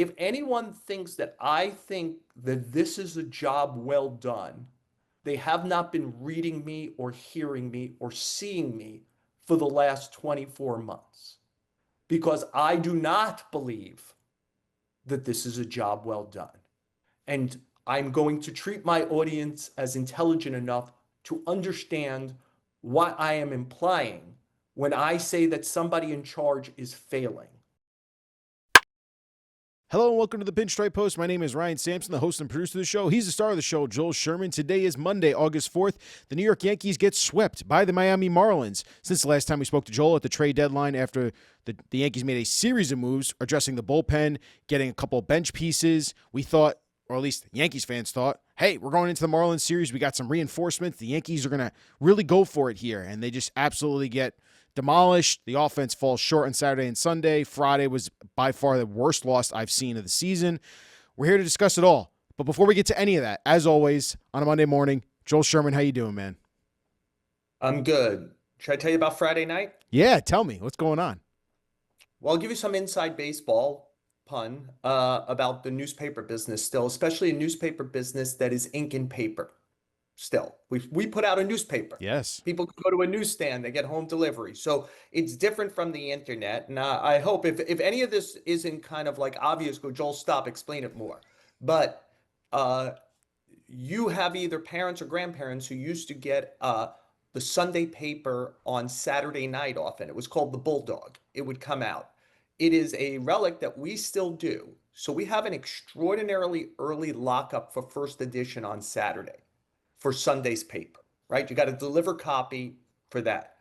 if anyone thinks that I think that this is a job well done, they have not been reading me or hearing me or seeing me for the last 24 months. Because I do not believe that this is a job well done. And I'm going to treat my audience as intelligent enough to understand what I am implying when I say that somebody in charge is failing. Hello and welcome to the Pinstripe Post. My name is Ryan Sampson, the host and producer of the show. He's the star of the show, Joel Sherman. Today is Monday, August 4th. The New York Yankees get swept by the Miami Marlins. Since the last time we spoke to Joel at the trade deadline after the Yankees made a series of moves addressing the bullpen, getting a couple bench pieces, we thought, or at least Yankees fans thought, hey, we're going into the Marlins series. We got some reinforcements. The Yankees are going to really go for it here. And they just absolutely get demolished. The offense falls short on Saturday and Sunday. Friday was by far the worst loss I've seen of the season. We're here to discuss it all. But before we get to any of that, as always, on a Monday morning, Joel Sherman, how you doing, man? I'm good. Should I tell you about Friday night? Yeah, tell me. What's going on? Well, I'll give you some inside baseball pun about the newspaper business still, especially a newspaper business that is ink and paper. Still, we put out a newspaper. Yes. People can go to a newsstand, they get home delivery. So it's different from the internet. And I hope if any of this isn't kind of like obvious, go, Joel, stop, explain it more. But you have either parents or grandparents who used to get the Sunday paper on Saturday night often. It was called the Bulldog. It would come out. It is a relic that we still do. So we have an extraordinarily early lockup for first edition on Saturday for Sunday's paper, right? You got to deliver copy for that.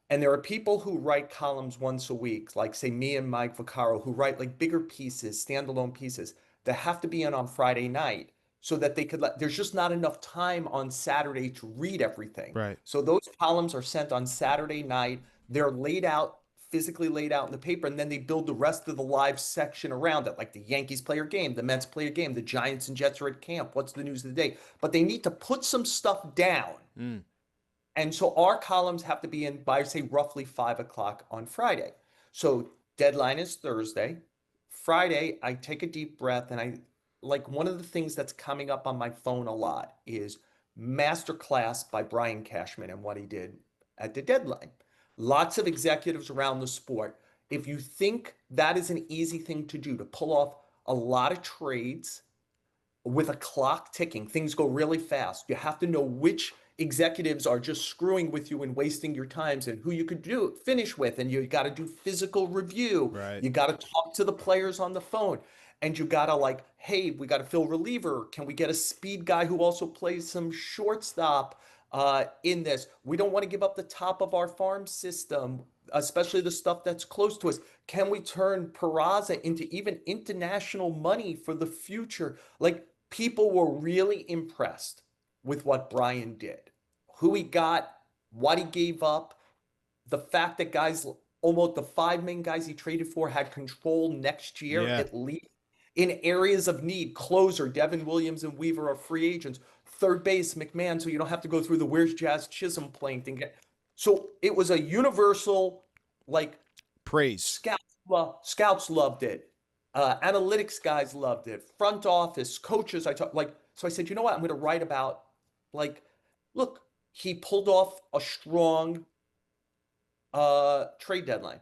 And there are people who write columns once a week, like say me and Mike Vaccaro, who write like bigger pieces, standalone pieces that have to be in on Friday night so that they could there's just not enough time on Saturday to read everything. Right. So those columns are sent on Saturday night. They're laid out, physically laid out in the paper, and then they build the rest of the live section around it, like the Yankees play a game, the Mets play a game, the Giants and Jets are at camp, what's the news of the day? But they need to put some stuff down. And so our columns have to be in by, say, roughly 5 o'clock on Friday. So deadline is Thursday. Friday, I take a deep breath, and I like one of the things that's coming up on my phone a lot is Masterclass by Brian Cashman and what he did at the deadline. Lots of executives around the sport. If you think that is an easy thing to do, to pull off a lot of trades with a clock ticking, things go really fast. You have to know which executives are just screwing with you and wasting your times and who you could finish with. And you got to do physical review. Right. You got to talk to the players on the phone. And you got to like, hey, we got to fill reliever. Can we get a speed guy who also plays some shortstop in this? We don't want to give up the top of our farm system, especially the stuff that's close to us. Can we turn Peraza into even international money for the future? Like, people were really impressed with what Brian did, who he got, what he gave up, the fact that guys, almost the 5 main guys he traded for had control next year, at least in areas of need. Closer, Devin Williams and Weaver are free agents. Third base, McMahon, so you don't have to go through the where's Jazz Chisholm playing thing. So it was a universal, like, praise. Scouts loved it. Analytics guys loved it. Front office, coaches, so I said, you know what? I'm going to write about, like, look, he pulled off a strong trade deadline.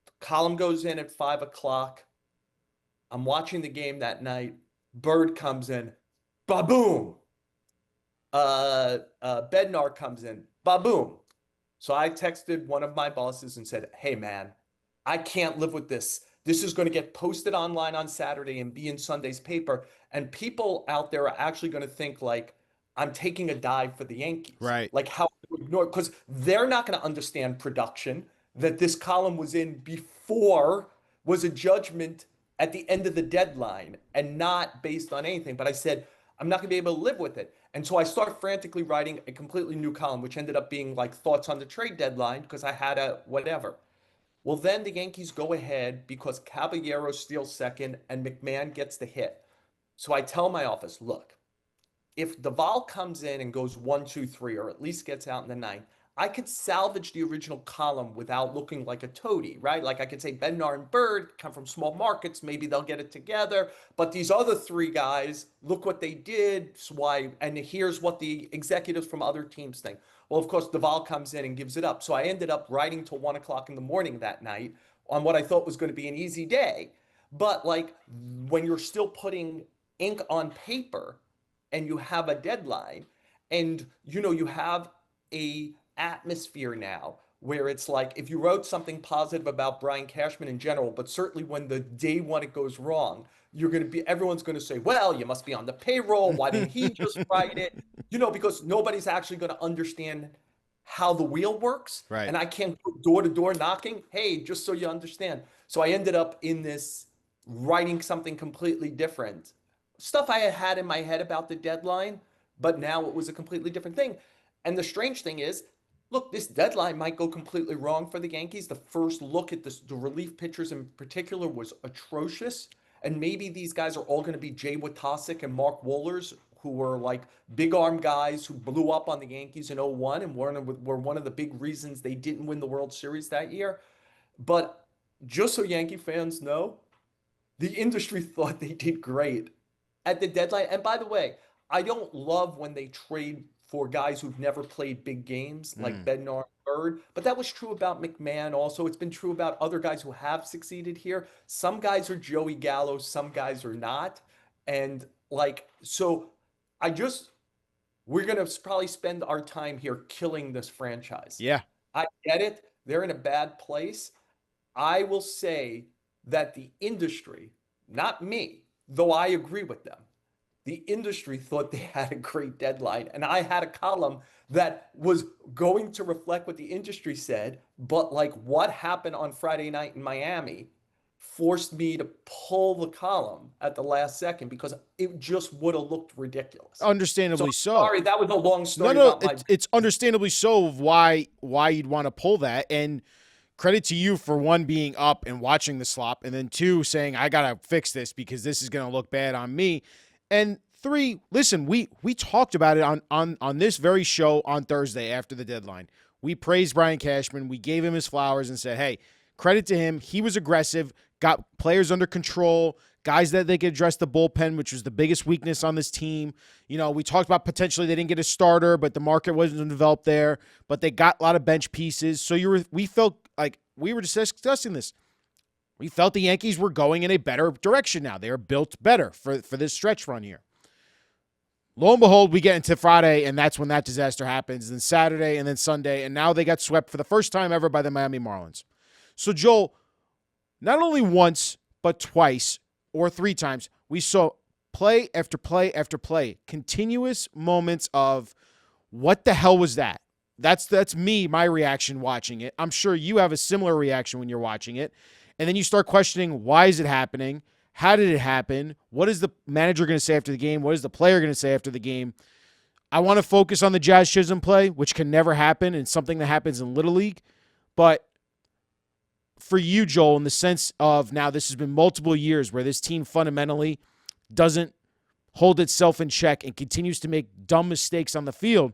The column goes in at 5 o'clock. I'm watching the game that night. Bird comes in, ba-boom. Bednar comes in, ba-boom. So I texted one of my bosses and said, hey, man, I can't live with this. This is going to get posted online on Saturday and be in Sunday's paper. And people out there are actually going to think like I'm taking a dive for the Yankees. Right. Like how to ignore, because they're not going to understand production, that this column was in before was a judgment at the end of the deadline and not based on anything. But I said, I'm not going to be able to live with it. And so I started frantically writing a completely new column, which ended up being like thoughts on the trade deadline because I had a whatever. Well, then the Yankees go ahead because Caballero steals second and McMahon gets the hit. So I tell my office, look, if Duvall comes in and goes 1, 2, 3, or at least gets out in the ninth, I could salvage the original column without looking like a toady, right? Like I could say Bednar and Bird come from small markets, maybe they'll get it together. But these other three guys, look what they did. So why? And here's what the executives from other teams think. Well, of course, Duvall comes in and gives it up. So I ended up writing till 1 o'clock in the morning that night on what I thought was going to be an easy day. But like when you're still putting ink on paper and you have a deadline and you have a atmosphere now where it's like if you wrote something positive about Brian Cashman in general, but certainly when the day one it goes wrong, everyone's going to say, well, you must be on the payroll. Why didn't he just write it? Because nobody's actually going to understand how the wheel works. Right. And I can't go door to door knocking. Hey, just so you understand. So I ended up in this writing something completely different. Stuff I had in my head about the deadline, but now it was a completely different thing. And the strange thing is, look, this deadline might go completely wrong for the Yankees. The first look at the relief pitchers in particular was atrocious. And maybe these guys are all going to be Jay Watasic and Mark Wohlers, who were like big arm guys who blew up on the Yankees in '01 and were one of the big reasons they didn't win the World Series that year. But just so Yankee fans know, the industry thought they did great at the deadline. And by the way, I don't love when they trade for guys who've never played big games like Mm. Bednar and Bird, but that was true about McMahon also. It's been true about other guys who have succeeded here. Some guys are Joey Gallo, some guys are not. And like, so I just, we're going to probably spend our time here killing this franchise. Yeah. I get it. They're in a bad place. I will say that the industry, not me, though I agree with them, the industry thought they had a great deadline. And I had a column that was going to reflect what the industry said, but like what happened on Friday night in Miami forced me to pull the column at the last second because it just would have looked ridiculous. So Understandably so. sorry, that was a long No, story no, about my. it's understandably so of why you'd want to pull that. And credit to you for one being up and watching the slop, and then two saying I gotta fix this because this is gonna look bad on me. And three, listen, we talked about it on this very show on Thursday after the deadline. We praised Brian Cashman. We gave him his flowers and said, hey, credit to him. He was aggressive, got players under control, guys that they could address the bullpen, which was the biggest weakness on this team. We talked about potentially they didn't get a starter, but the market wasn't developed there, but they got a lot of bench pieces. So we felt like we were just discussing this. We felt the Yankees were going in a better direction now. They are built better for this stretch run here. Lo and behold, we get into Friday, and that's when that disaster happens. Then Saturday, and then Sunday, and now they got swept for the first time ever by the Miami Marlins. So, Joel, not only once, but twice or three times, we saw play after play after play, continuous moments of what the hell was that? That's me, my reaction watching it. I'm sure you have a similar reaction when you're watching it. And then you start questioning, why is it happening? How did it happen? What is the manager going to say after the game? What is the player going to say after the game? I want to focus on the Jazz Chisholm play, which can never happen, and something that happens in Little League. But for you, Joel, in the sense of now this has been multiple years where this team fundamentally doesn't hold itself in check and continues to make dumb mistakes on the field,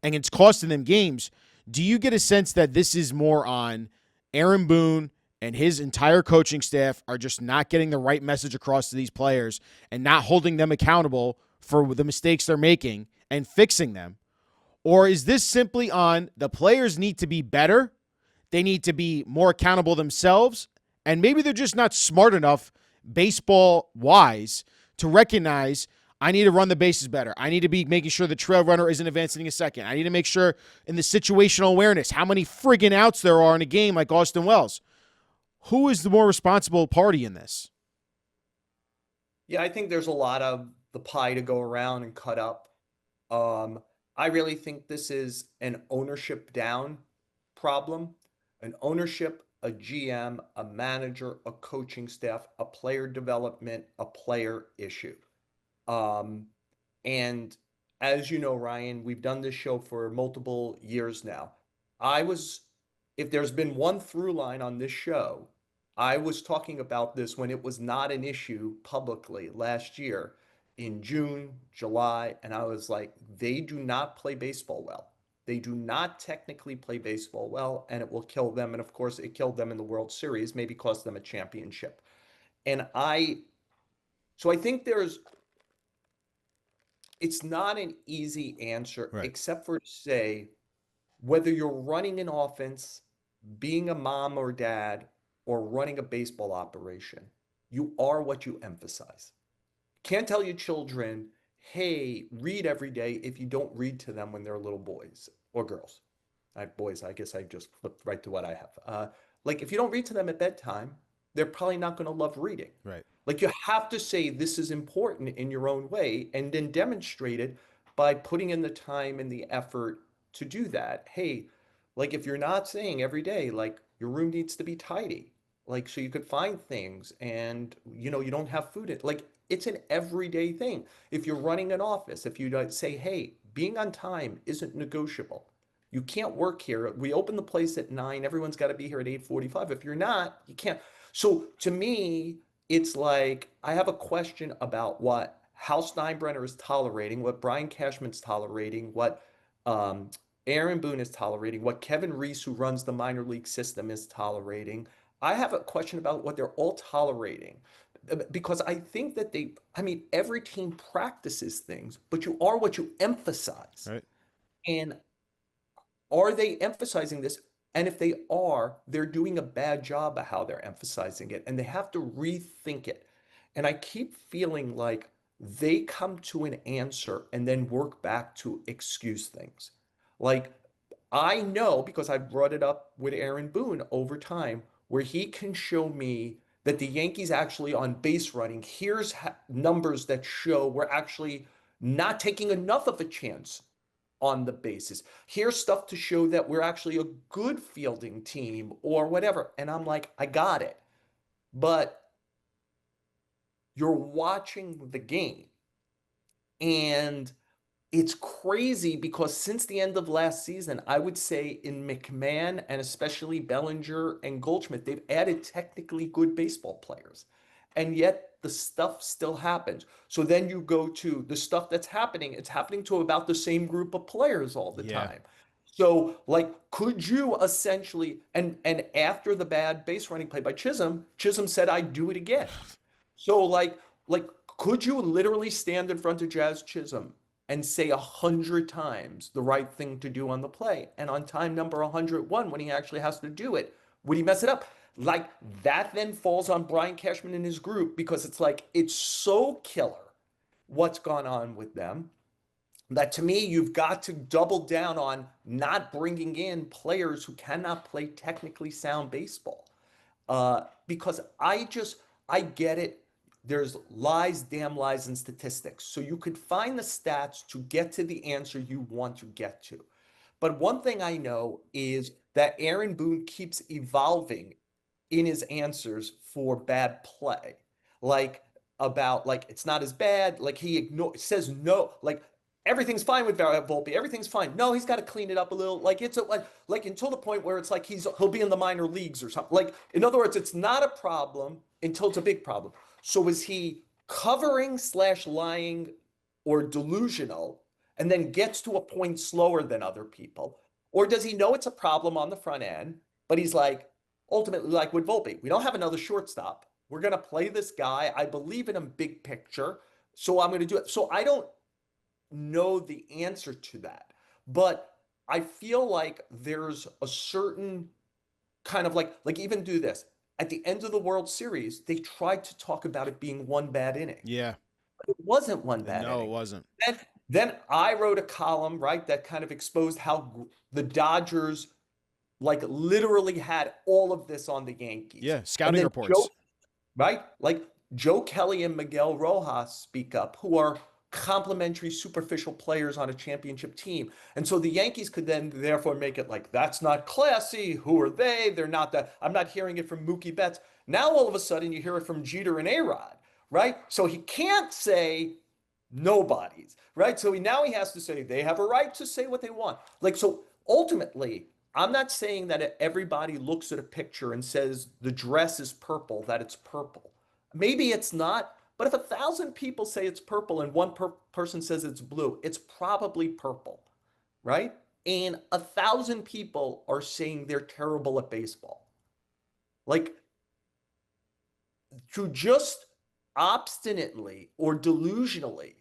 and it's costing them games, do you get a sense that this is more on Aaron Boone and his entire coaching staff are just not getting the right message across to these players and not holding them accountable for the mistakes they're making and fixing them? Or is this simply on the players need to be better, they need to be more accountable themselves, and maybe they're just not smart enough baseball-wise to recognize I need to run the bases better. I need to be making sure the trail runner isn't advancing a second. I need to make sure in the situational awareness how many friggin' outs there are in a game like Austin Wells. Who is the more responsible party in this? Yeah, I think there's a lot of the pie to go around and cut up. I really think this is an ownership down problem, an ownership, a GM, a manager, a coaching staff, a player development, a player issue. Um, and as you know, Ryan, we've done this show for multiple years now. I was, if there's been one through line on this show, I was talking about this when it was not an issue publicly last year in June, July, and I was like, they do not play baseball well. They do not technically play baseball well, and it will kill them. And of course, it killed them in the World Series, maybe cost them a championship. And so I think it's not an easy answer, Right. except for to say whether you're running an offense, being a mom or dad, or running a baseball operation, you are what you emphasize. Can't tell your children, hey, read every day if you don't read to them when they're little boys or girls. I have boys, I guess I just flipped right to what I have. Like if you don't read to them at bedtime, they're probably not going to love reading. Right. Like you have to say this is important in your own way and then demonstrate it by putting in the time and the effort to do that. Hey, like if you're not saying every day, like your room needs to be tidy, like so you could find things and you don't have food. Like it's an everyday thing. If you're running an office, if you say, hey, being on time isn't negotiable. You can't work here. We open the place at 9. Everyone's got to be here at 8:45. If you're not, you can't. So to me, it's like I have a question about what Hal Steinbrenner is tolerating, what Brian Cashman's tolerating, what um, Aaron Boone is tolerating, what Kevin Reese, who runs the minor league system, is tolerating. I have a question about what they're all tolerating because I think that I mean, every team practices things, but you are what you emphasize. Right. And are they emphasizing this? And if they are, they're doing a bad job of how they're emphasizing it, and they have to rethink it. And I keep feeling like they come to an answer and then work back to excuse things. Like I know because I brought it up with Aaron Boone over time, where he can show me that the Yankees actually on base running, here's numbers that show we're actually not taking enough of a chance on the bases. Here's stuff to show that we're actually a good fielding team or whatever. And I'm like, I got it. But you're watching the game and it's crazy because since the end of last season, I would say in McMahon and especially Bellinger and Goldschmidt, they've added technically good baseball players. And yet the stuff still happens. So then you go to the stuff that's happening, it's happening to about the same group of players all the Yeah. time. So like could you essentially and after the bad base running play by Chisholm said I'd do it again. So like could you literally stand in front of Jazz Chisholm and say 100 times the right thing to do on the play? And on time number 101, when he actually has to do it, would he mess it up? Like that then falls on Brian Cashman and his group because it's like it's so killer what's gone on with them that to me you've got to double down on not bringing in players who cannot play technically sound baseball because I get it. There's lies, damn lies, and statistics. So you could find the stats to get to the answer you want to get to. But one thing I know is that Aaron Boone keeps evolving in his answers for bad play. Like about like it's not as bad. Like he says no. Like everything's fine with Volpe. Everything's fine. No, he's got to clean it up a little. Like it's like until the point where it's like he'll be in the minor leagues or something. Like in other words, it's not a problem until it's a big problem. So is he covering slash lying or delusional and then gets to a point slower than other people? Or does he know it's a problem on the front end, but he's like, ultimately, like with Volpe, we don't have another shortstop. We're going to play this guy. I believe in him big picture. So I'm going to do it. So I don't know the answer to that. But I feel like there's a certain kind of like even do this. At the end of the World Series, they tried to talk about it being one bad inning. Yeah. It wasn't one bad No, it inning. wasn't. Then I wrote a column, right, that kind of exposed how the Dodgers like literally had all of this on the Yankees. Yeah. And Scouting then reports. right? Like Joe Kelly and Miguel Rojas speak up, who are complementary, superficial players on a championship team. And so the Yankees could then therefore make it like, that's not classy. Who are they? They're not that. I'm not hearing it from Mookie Betts. Now all of a sudden you hear it from Jeter and A-Rod, right? So he can't say nobody's, right? So now he has to say they have a right to say what they want. Like, so ultimately, I'm not saying that everybody looks at a picture and says the dress is purple, that it's purple. Maybe it's not, but if 1,000 people say it's purple and one person says it's blue, it's probably purple, right? and 1,000 people are saying they're terrible at baseball. Like, to just obstinately or delusionally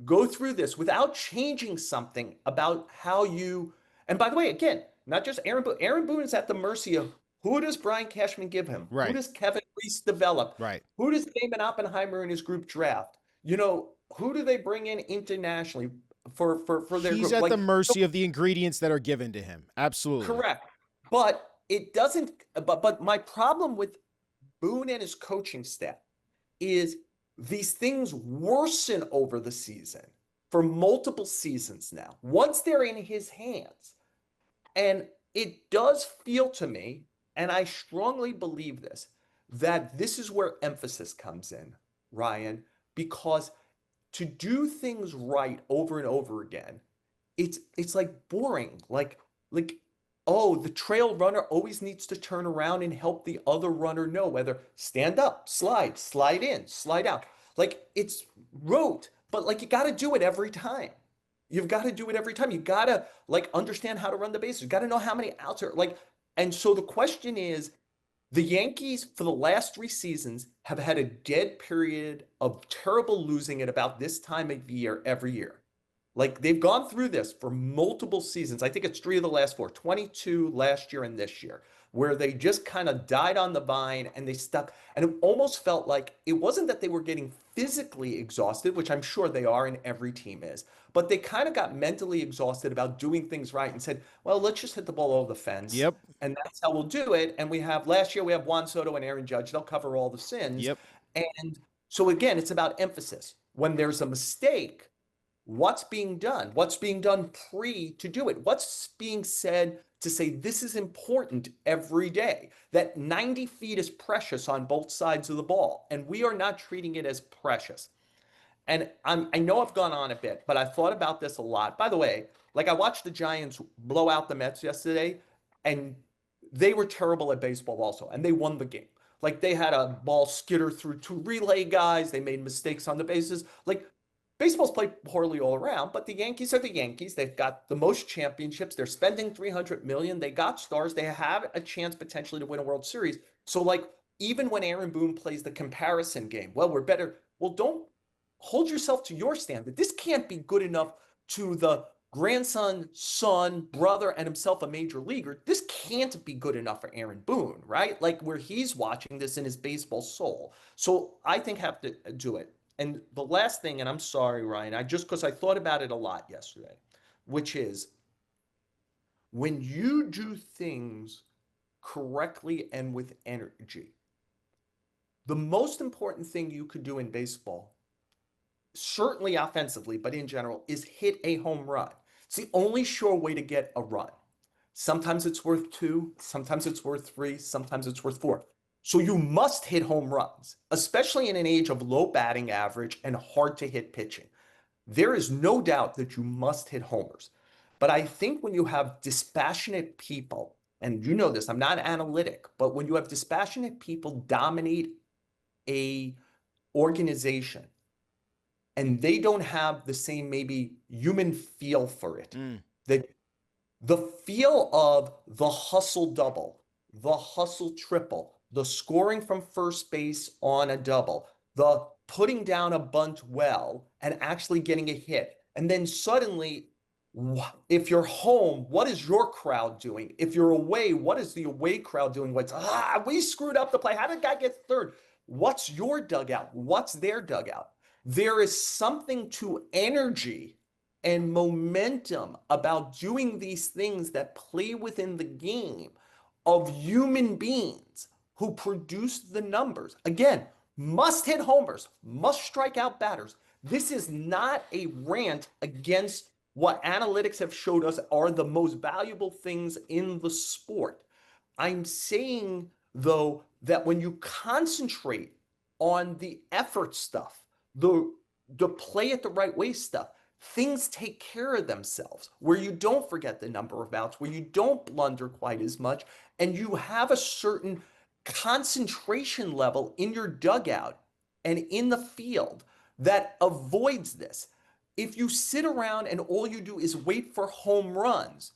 go through this without changing something about how you, and by the way, again, not just Aaron Boone. Aaron Boone is at the mercy of who does Brian Cashman give him? Who Right. does Kevin Reese develop? Right. Who does Damon Oppenheimer and his group draft? You know, who do they bring in internationally for their He's group? at the Like, mercy of the ingredients that are given to him. Absolutely. correct. But it doesn't, but my problem with Boone and his coaching staff is these things worsen over the season for multiple seasons now, once they're in his hands. And it does feel to me, and I strongly believe this, that this is where emphasis comes in, Ryan, because to do things right over and over again, it's like boring. Like, oh, the trail runner always needs to turn around and help the other runner know whether stand up, slide in, slide out. Like, it's rote, but like, you got to do it every time. You've got to do it every time. You got to like understand how to run the bases. You got to know how many outs are like. And so the question is, the Yankees for the last 3 seasons have had a dead period of terrible losing at about this time of year every year. Like, they've gone through this for multiple seasons. I think it's 3 of the last 4, 22 last year and this year, where they just kind of died on the vine and they stuck. And it almost felt like it wasn't that they were getting physically exhausted, which I'm sure they are and every team is, but they kind of got mentally exhausted about doing things right and said, well, let's just hit the ball over the fence. Yep. And that's how we'll do it. And last year we have Juan Soto and Aaron Judge. They'll cover all the sins. Yep. And so again, it's about emphasis. When there's a mistake, what's being done? What's being done to do it? What's being said to say this is important every day? That 90 feet is precious on both sides of the ball, and we are not treating it as precious. And I know I've gone on a bit, but I thought about this a lot. By the way, like, I watched the Giants blow out the Mets yesterday, and they were terrible at baseball also, and they won the game. Like, they had a ball skitter through 2 relay guys. They made mistakes on the bases. Like, baseball's played poorly all around, but the Yankees are the Yankees. They've got the most championships. They're spending $300 million. They got stars. They have a chance potentially to win a World Series. So, like, even when Aaron Boone plays the comparison game, well, we're better. Well, don't hold yourself to your standard. This can't be good enough to the grandson, son, brother, and himself a major leaguer. This can't be good enough for Aaron Boone, right? Like, where he's watching this in his baseball soul. So I think have to do it. And the last thing, and I'm sorry, Ryan, because I thought about it a lot yesterday, which is when you do things correctly and with energy, the most important thing you could do in baseball, certainly offensively, but in general, is hit a home run. It's the only sure way to get a run. Sometimes it's worth 2, sometimes it's worth 3, sometimes it's worth 4. So you must hit home runs, especially in an age of low batting average and hard to hit pitching. There is no doubt that you must hit homers. But I think when you have dispassionate people, and you know this, I'm not analytic, but when you have dispassionate people dominate a organization and they don't have the same maybe human feel for it, that the feel of the hustle double, the hustle triple, the scoring from first base on a double, the putting down a bunt well and actually getting a hit. And then suddenly, if you're home, what is your crowd doing? If you're away, what is the away crowd doing? We screwed up the play. How did the guy get third? What's your dugout? What's their dugout? There is something to energy and momentum about doing these things that play within the game of human beings who produce the numbers. Again, must hit homers, must strike out batters. This is not a rant against what analytics have showed us are the most valuable things in the sport. I'm saying, though, that when you concentrate on the effort stuff, the play it the right way stuff, things take care of themselves, where you don't forget the number of outs, where you don't blunder quite as much, and you have a certain concentration level in your dugout and in the field that avoids this. If you sit around and all you do is wait for home runs,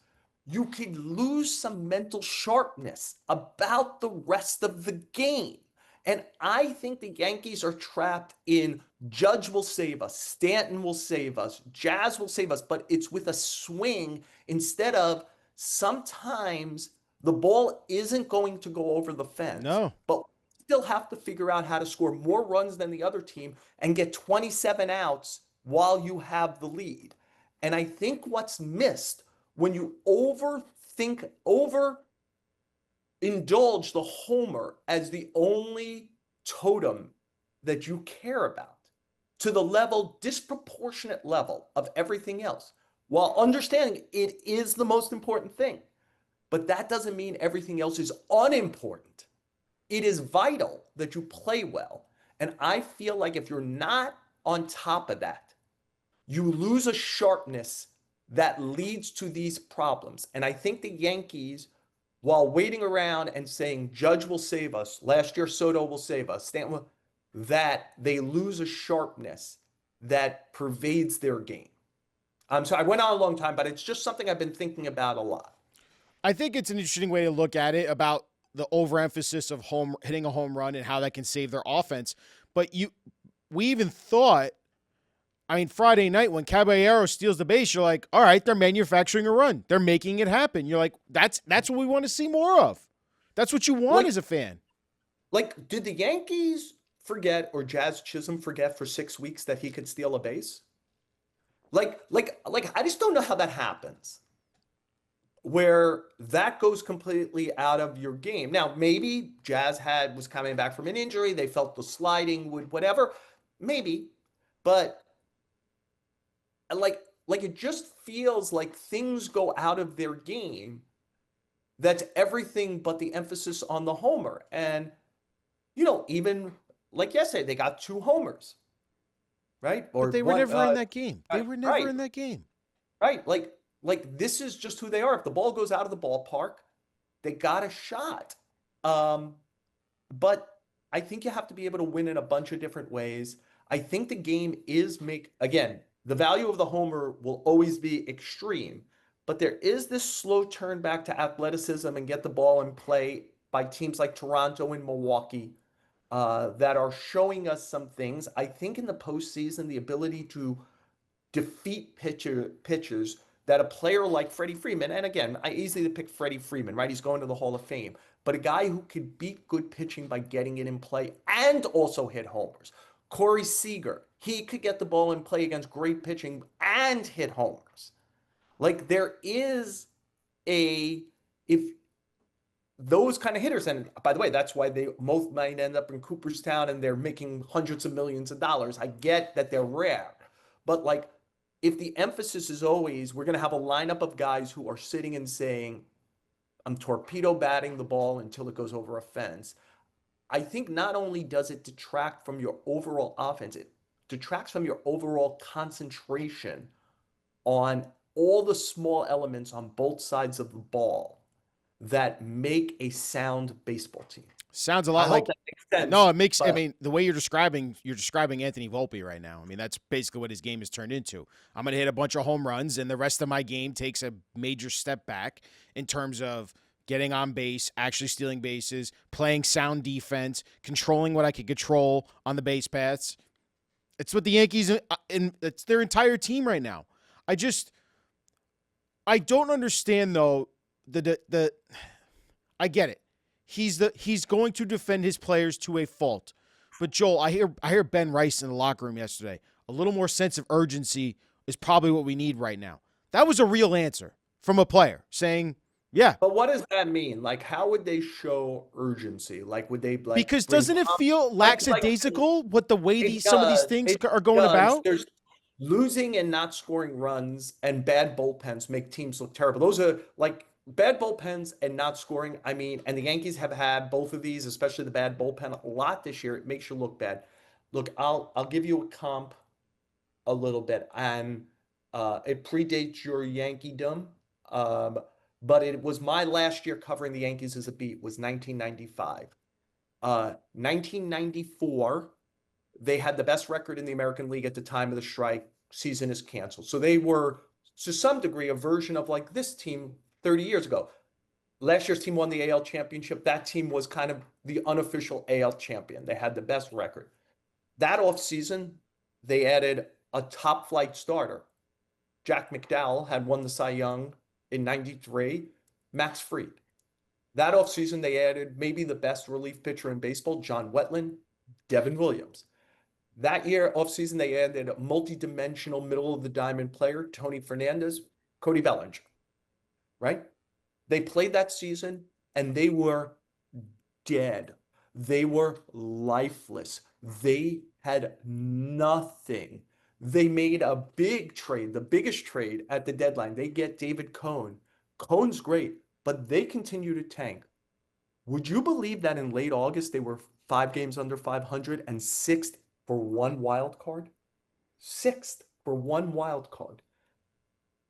you could lose some mental sharpness about the rest of the game. And I think the Yankees are trapped in Judge will save us, Stanton will save us, Jazz will save us, but it's with a swing instead of sometimes the ball isn't going to go over the fence, No. but still have to figure out how to score more runs than the other team and get 27 outs while you have the lead. And I think what's missed when you indulge the homer as the only totem that you care about to the level, disproportionate level of everything else, while understanding it is the most important thing. But that doesn't mean everything else is unimportant. It is vital that you play well. And I feel like if you're not on top of that, you lose a sharpness that leads to these problems. And I think the Yankees, while waiting around and saying Judge will save us, last year Soto will save us, Stanton will, that they lose a sharpness that pervades their game. So I went on a long time, but it's just something I've been thinking about a lot. I think it's an interesting way to look at it about the overemphasis of hitting a home run and how that can save their offense. But we even thought, I mean, Friday night when Caballero steals the base, you're like, all right, they're manufacturing a run. They're making it happen. You're like, that's what we want to see more of. That's what you want as a fan. Like, did the Yankees forget or Jazz Chisholm forget for 6 weeks that he could steal a base? Like, I just don't know how that happens. Where that goes completely out of your game. Now, maybe Jazz was coming back from an injury. They felt the sliding would whatever. Maybe. But like it just feels like things go out of their game. That's everything but the emphasis on the homer. And, even like yesterday, they got 2 homers, right? But they were never in that game. They were never in that game. Right. Like this is just who they are. If the ball goes out of the ballpark, they got a shot. But I think you have to be able to win in a bunch of different ways. I think the game is again, the value of the homer will always be extreme, but there is this slow turn back to athleticism and get the ball in play by teams like Toronto and Milwaukee that are showing us some things. I think in the postseason, the ability to defeat pitchers that a player like Freddie Freeman, and again, I easily pick Freddie Freeman, right? He's going to the Hall of Fame, but a guy who could beat good pitching by getting it in play and also hit homers. Corey Seager, he could get the ball in play against great pitching and hit homers. Like there is if those kind of hitters, and by the way, that's why they most might end up in Cooperstown and they're making hundreds of millions of dollars. I get that they're rare, but like if the emphasis is always we're going to have a lineup of guys who are sitting and saying, I'm torpedo batting the ball until it goes over a fence, I think not only does it detract from your overall offense, it detracts from your overall concentration on all the small elements on both sides of the ball that make a sound baseball team. Sounds a lot like that makes sense. No, it makes. I mean, the way you're describing Anthony Volpe right now. I mean, that's basically what his game has turned into. I'm going to hit a bunch of home runs, and the rest of my game takes a major step back in terms of getting on base, actually stealing bases, playing sound defense, controlling what I could control on the base paths. It's what the Yankees and it's their entire team right now. I don't understand though the I get it. He's going to defend his players to a fault. But Joel, I hear Ben Rice in the locker room yesterday. A little more sense of urgency is probably what we need right now. That was a real answer from a player saying, yeah. But what does that mean? Like, how would they show urgency? Like, would they like? Because doesn't it feel lackadaisical what the way some of these things are going about? There's losing and not scoring runs and bad bullpens make teams look terrible. Those are like bad bullpens and not scoring. I mean, and the Yankees have had both of these, especially the bad bullpen, a lot this year. It makes you look bad. Look, I'll give you a comp a little bit, and it predates your Yankeedom. But it was my last year covering the Yankees as a beat was 1995. 1994, they had the best record in the American League at the time of the strike. Season is canceled. So they were, to some degree, a version of like this team 30 years ago. Last year's team won the AL championship. That team was kind of the unofficial AL champion. They had the best record. That offseason, they added a top flight starter. Jack McDowell had won the Cy Young in 93, Max Fried. That offseason, they added maybe the best relief pitcher in baseball, John Wetteland, Devin Williams. That year offseason, they added a multi-dimensional middle of the diamond player, Tony Fernandez, Cody Bellinger, right? They played that season and they were dead. They were lifeless. They had nothing. They made a big trade, the biggest trade at the deadline. They get David Cone. Cone's great, but they continue to tank. Would you believe that in late August they were 5 games under 500 and sixth for one wild card? Sixth for one wild card.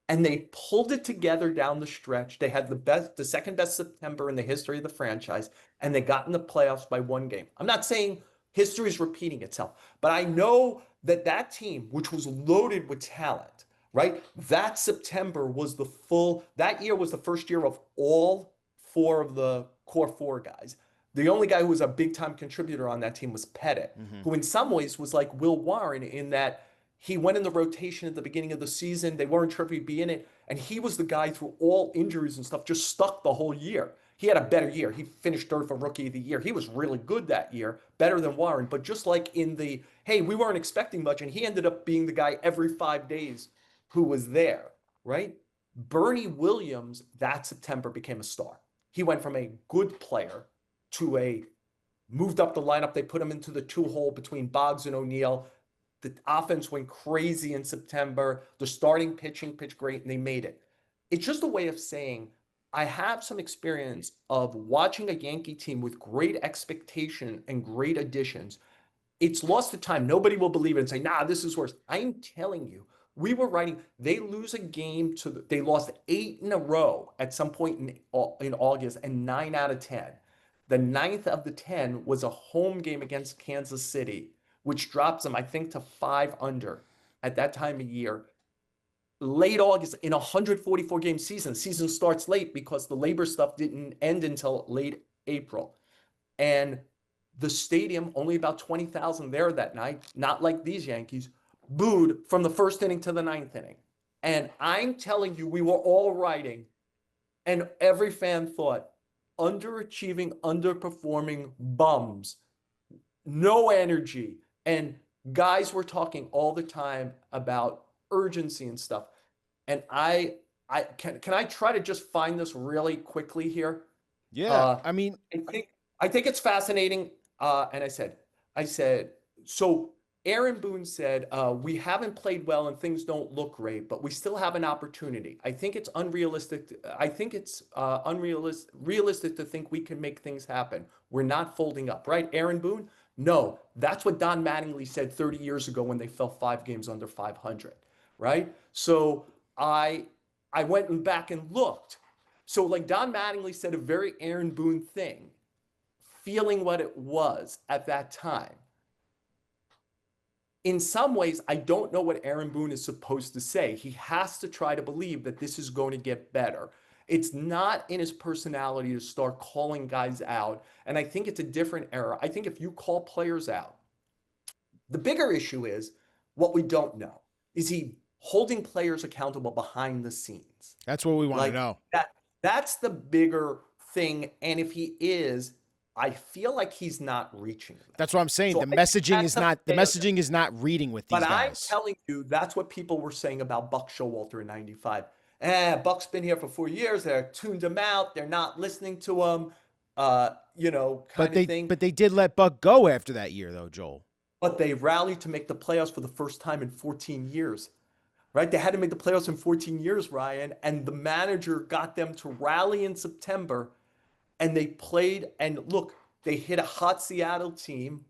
And they pulled it together down the stretch. They had the second best September in the history of the franchise, and they got in the playoffs by 1 game. I'm not saying history is repeating itself, but I know that that team, which was loaded with talent, right? That September was that year was the first year of all 4 of the core 4 guys. The only guy who was a big-time contributor on that team was Pettit, who in some ways was like Will Warren in that he went in the rotation at the beginning of the season. They weren't sure if he'd be in it. And he was the guy through all injuries and stuff, just stuck the whole year. He had a better year. He finished third for Rookie of the Year. He was really good that year, better than Warren. But just like in the, hey, we weren't expecting much, and he ended up being the guy every 5 days who was there, right? Bernie Williams, that September, became a star. He went from a good player to moved up the lineup. They put him into the 2-hole between Boggs and O'Neill. The offense went crazy in September. The starting pitching pitched great, and they made it. It's just a way of saying I have some experience of watching a Yankee team with great expectation and great additions. It's lost to time. Nobody will believe it and say, nah, this is worse. I'm telling you, we were writing, they lose a game they lost 8 in a row at some point in August and 9 out of 10. The 9th of the 10 was a home game against Kansas City, which drops them, I think, to 5 under at that time of year. Late August in a 144-game season. The season starts late because the labor stuff didn't end until late April. And the stadium, only about 20,000 there that night, not like these Yankees, booed from the first inning to the 9th inning. And I'm telling you, we were all writing, and every fan thought, underachieving, underperforming bums, no energy. And guys were talking all the time about urgency and stuff. And can I try to just find this really quickly here? Yeah, I think it's fascinating. And I said, so Aaron Boone said, we haven't played well and things don't look great, but we still have an opportunity. I think it's unrealistic. I think it's realistic to think we can make things happen. We're not folding up, right? Aaron Boone? No, that's what Don Mattingly said 30 years ago when they fell 5 games under 500, right? So I went back and looked. So like Don Mattingly said a very Aaron Boone thing, feeling what it was at that time. In some ways, I don't know what Aaron Boone is supposed to say. He has to try to believe that this is going to get better. It's not in his personality to start calling guys out. And I think it's a different era. I think if you call players out, the bigger issue is what we don't know. Is he holding players accountable behind the scenes? That's what we want to know. That's the bigger thing. And if he is, I feel like he's not reaching them. That's what I'm saying. So the messaging is not reading with these guys. But I'm telling you, that's what people were saying about Buck Showalter in 95. Buck's been here for 4 years. They're tuned him out. They're not listening to him. Kind of thing. But they did let Buck go after that year, though, Joel. But they rallied to make the playoffs for the first time in 14 years. Right? They had to make the playoffs in 14 years, Ryan. And the manager got them to rally in September. And they played, and look, they hit a hot Seattle team,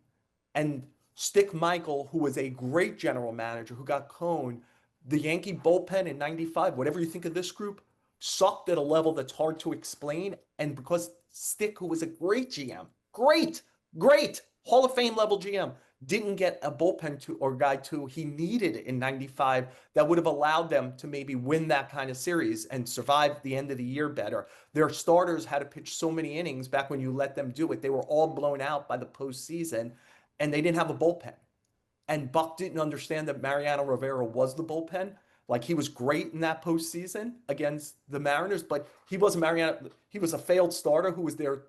and Stick Michael, who was a great general manager, who got Cone, the Yankee bullpen in 95, whatever you think of this group, sucked at a level that's hard to explain. And because Stick, who was a great GM, great Hall of Fame level GM, didn't get a bullpen to or guy to he needed in 95 that would have allowed them to maybe win that kind of series and survive the end of the year better. Their starters had to pitch so many innings back when you let them do it. They were all blown out by the postseason, and they didn't have a bullpen. And Buck didn't understand that Mariano Rivera was the bullpen. Like, he was great in that postseason against the Mariners, but he wasn't Mariano. He was a failed starter who was their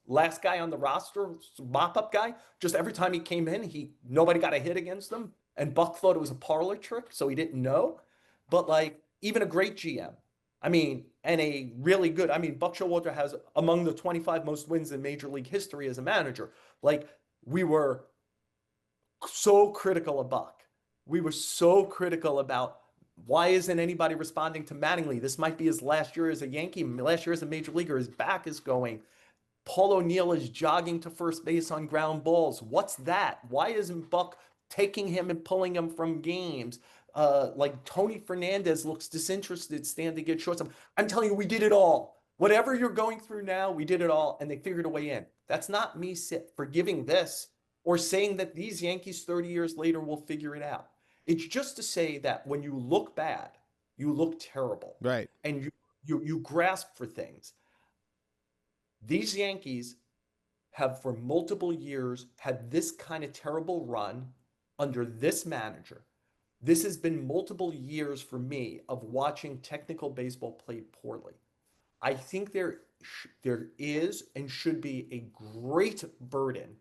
last guy on the roster, mop-up guy. Just every time he came in, nobody got a hit against him. And Buck thought it was a parlor trick, so he didn't know. But like, even a great GM, I mean, and a really good, I mean, Buck Showalter has among the 25 most wins in Major League history as a manager. Like, we were so critical of Buck. We were so critical about why isn't anybody responding to Mattingly? This might be his last year as a Yankee, last year as a major leaguer. His back is going. Paul O'Neill is jogging to first base on ground balls. What's that? Why isn't Buck taking him and pulling him from games? Like Tony Fernandez looks disinterested standing at shortstop. I'm telling you, we did it all. Whatever you're going through now, we did it all, and they figured a way in. That's not me forgiving this or saying that these Yankees 30 years later will figure it out. It's just to say that when you look bad, you look terrible. Right. And you grasp for things. These Yankees have for multiple years had this kind of terrible run under this manager. This has been multiple years for me of watching technical baseball played poorly. I think there is and should be a great burden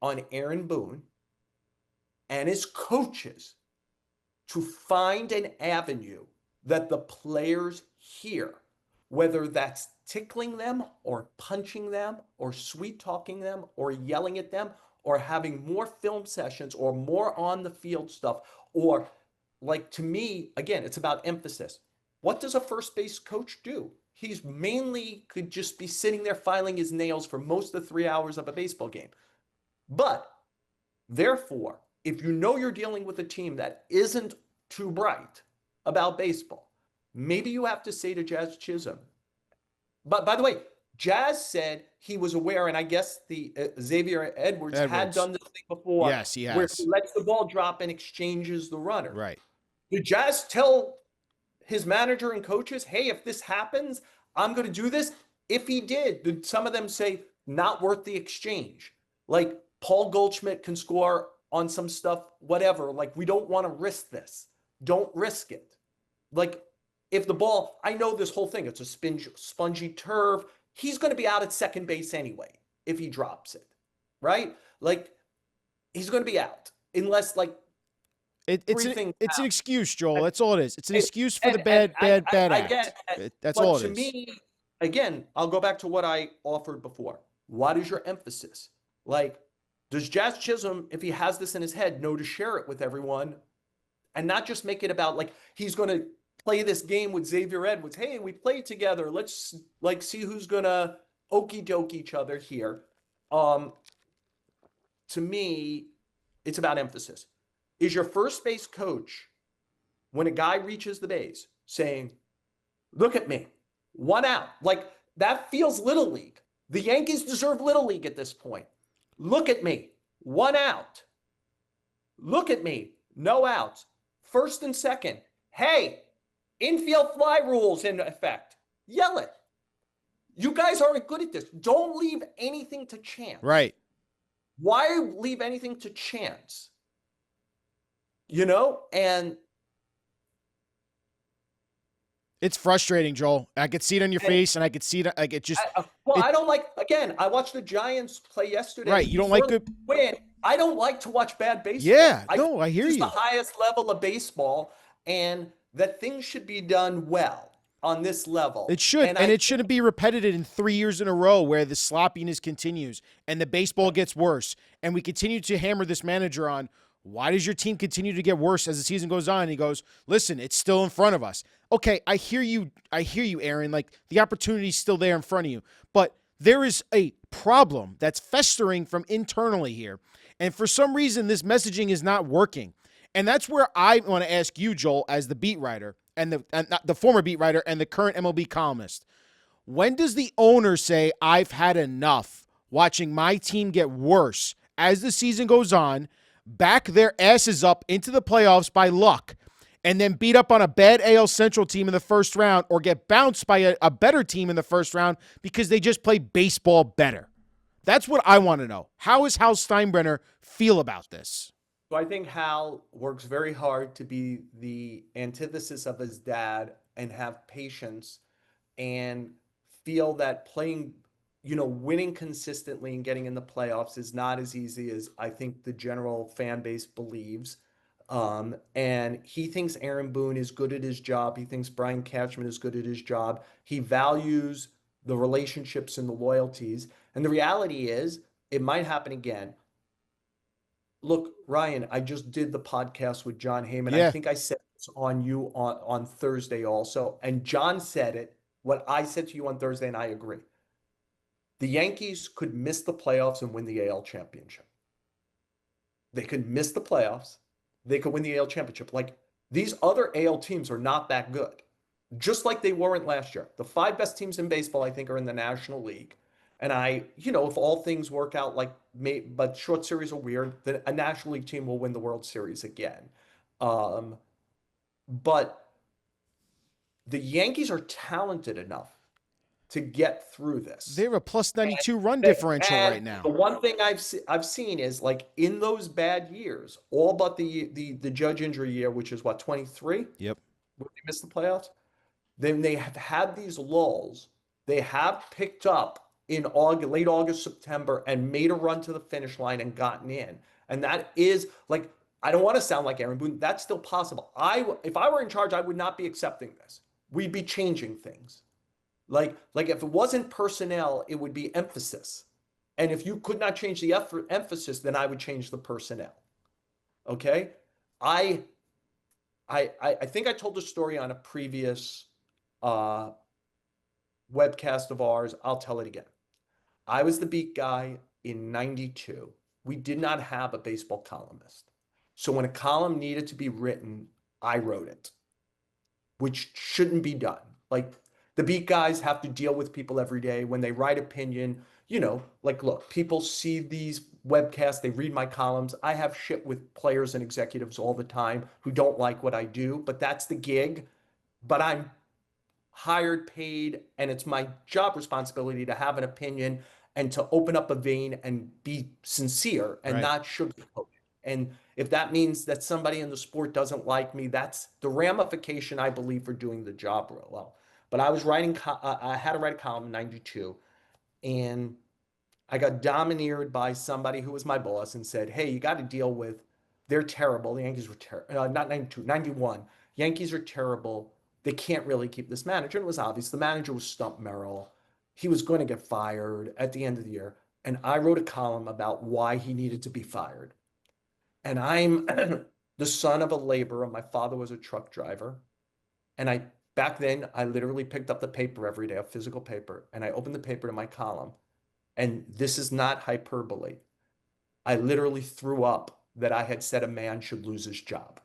on Aaron Boone and his coaches to find an avenue that the players hear, whether that's tickling them or punching them or sweet talking them or yelling at them or having more film sessions or more on the field stuff. Or, like, to me, again, it's about emphasis. What does a first base coach do? He's mainly could just be sitting there filing his nails for most of the 3 hours of a baseball game. But therefore, if you know you're dealing with a team that isn't too bright about baseball, maybe you have to say to Jazz Chisholm. But by the way, Jazz said he was aware, and I guess the Xavier Edwards had done this thing before. Yes, he has. Where he lets the ball drop and exchanges the runner. Right. Did Jazz tell his manager and coaches, hey, if this happens, I'm going to do this? If he did some of them say, not worth the exchange? Like, Paul Goldschmidt can score on some stuff, whatever. Like, we don't want to risk this. Don't risk it. Like, if the ball, I know this whole thing, it's a spongy turf. He's going to be out at second base anyway if he drops it, right? Like, he's going to be out unless, like, it's an excuse, Joel. That's all it is. It's an excuse for the bad act. I get that's all it is. To me, again, I'll go back to what I offered before. What is your emphasis? Like, does Jazz Chisholm, if he has this in his head, know to share it with everyone and not just make it about, like, he's going to play this game with Xavier Edwards. Hey, we played together. Let's, like, see who's going to okie doke each other here. To me, it's about emphasis. Is your first base coach, when a guy reaches the base, saying, look at me, 1 out? Like, that feels Little League. The Yankees deserve Little League at this point. Look at me, 1 out. Look at me, no outs. First and second. Hey, infield fly rules in effect. Yell it. You guys aren't good at this. Don't leave anything to chance. Right. Why leave anything to chance? You know, and it's frustrating, Joel. I could see it on your face, and I could see it. Like, it just. I don't like. Again, I watched the Giants play yesterday. Right. You don't like good win. I don't like to watch bad baseball. Yeah. No, I hear you. It's the highest level of baseball, and that things should be done well on this level. It should, and it shouldn't be repeated in 3 years in a row where the sloppiness continues and the baseball gets worse, and we continue to hammer this manager on. Why does your team continue to get worse as the season goes on? And he goes, listen, it's still in front of us. Okay, I hear you, Aaron. Like, the opportunity's still there in front of you. But there is a problem that's festering from internally here. And for some reason, this messaging is not working. And that's where I want to ask you, Joel, as the beat writer and the former beat writer and the current MLB columnist. When does the owner say, I've had enough watching my team get worse as the season goes on, back their asses up into the playoffs by luck, and then beat up on a bad AL Central team in the first round or get bounced by a better team in the first round because they just play baseball better? That's what I want to know. How does Hal Steinbrenner feel about this? So I think Hal works very hard to be the antithesis of his dad and have patience and feel that winning consistently and getting in the playoffs is not as easy as I think the general fan base believes. And he thinks Aaron Boone is good at his job. He thinks Brian Cashman is good at his job. He values the relationships and the loyalties. And the reality is, it might happen again. Look, Ryan, I just did the podcast with John Heyman. I Yeah, think I said this on you on Thursday also. And John said it, what I said to you on Thursday, and I agree. The Yankees could miss the playoffs and win the AL championship. They could miss the playoffs. They could win the AL championship. Like these other AL teams are not that good, just like they weren't last year. The five best teams in baseball, I think, are in the National League. And if all things work out but short series are weird, then a National League team will win the World Series again. Um, but the Yankees are talented enough to get through this. they're a plus And 92 run they, differential and right the now. one thing I've seen is like in those bad years, all but the Judge injury year, which is what 23, Yep. where they missed the playoffs. Then they have had these lulls. They have picked up in August, late August, September, and made a run to the finish line and gotten in. And that is like I don't want to sound like Aaron Boone. That's still possible. If I were in charge, I would not be accepting this. We'd be changing things. Like if it wasn't personnel, it would be emphasis. And if you could not change the emphasis, then I would change the personnel. Okay? I I think I told the story on a previous uh, webcast of ours. I'll tell it again. I was the beat guy in 92. We did not have a baseball columnist. So when a column needed to be written, I wrote it, which shouldn't be done. Like the beat guys have to deal with people every day when they write opinion. Like, look, people see these webcasts, they read my columns. I have shit with players and executives all the time who don't like what I do, but that's the gig. But I'm hired, paid, and it's my job responsibility to have an opinion and to open up a vein and be sincere and Right. not sugarcoat it. And if that means that somebody in the sport doesn't like me, that's the ramification I believe for doing the job real well. But I had to write a column in 92, and I got domineered by somebody who was my boss and said, "Hey, you got to deal with, they're terrible. The Yankees were terrible. Not 92, 91. Yankees are terrible. They can't really keep this manager." And it was obvious. The manager was Stump Merrill. He was going to get fired at the end of the year. And I wrote a column about why he needed to be fired. And I'm the son of a laborer. My father was a truck driver. And back then, I literally picked up the paper every day, a physical paper, and I opened the paper to my column. And this is not hyperbole. I literally threw up that I had said a man should lose his job,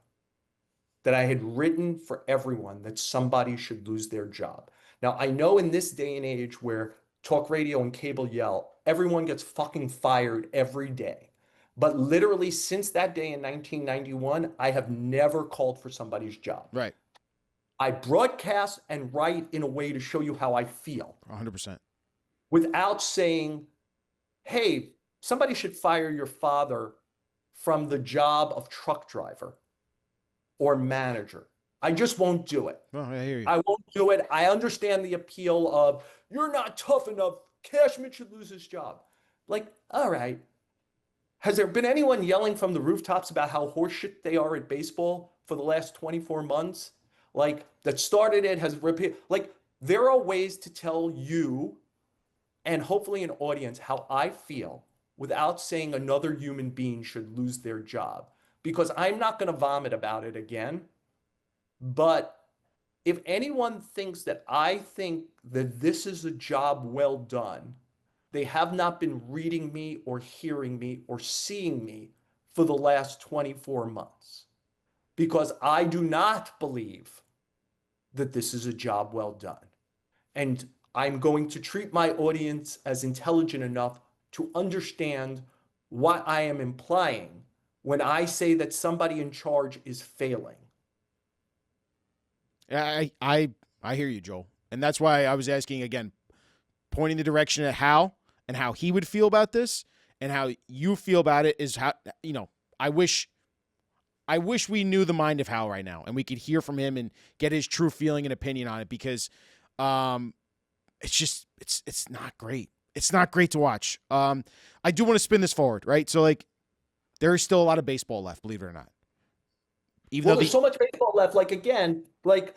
that I had written for everyone that somebody should lose their job. Now, I know in this day and age where talk radio and cable yell, everyone gets fucking fired every day. But literally, since that day in 1991, I have never called for somebody's job. Right. I broadcast and write in a way to show you how I feel 100%. without saying, hey, somebody should fire your father from the job of truck driver or manager. I just won't do it. Well, I hear you. I won't do it. I understand the appeal of you're not tough enough. Cashman should lose his job. Like, all right. Has there been anyone yelling from the rooftops about how horseshit they are at baseball for the last 24 months? Like, that started it, has repeated. Like, there are ways to tell you and hopefully an audience how I feel without saying another human being should lose their job. Because I'm not going to vomit about it again. But if anyone thinks that I think that this is a job well done, they have not been reading me or hearing me or seeing me for the last 24 months. Because I do not believe that this is a job well done. And I'm going to treat my audience as intelligent enough to understand what I am implying when I say that somebody in charge is failing. I hear you, Joel. And that's why I was asking again, pointing the direction at Hal and how he would feel about this and how you feel about it is how, I wish we knew the mind of Hal right now and we could hear from him and get his true feeling and opinion on it because it's not great. It's not great to watch. I do want to spin this forward, right? So like there is still a lot of baseball left, believe it or not. Even Well, though there's the so much baseball left. Like again, like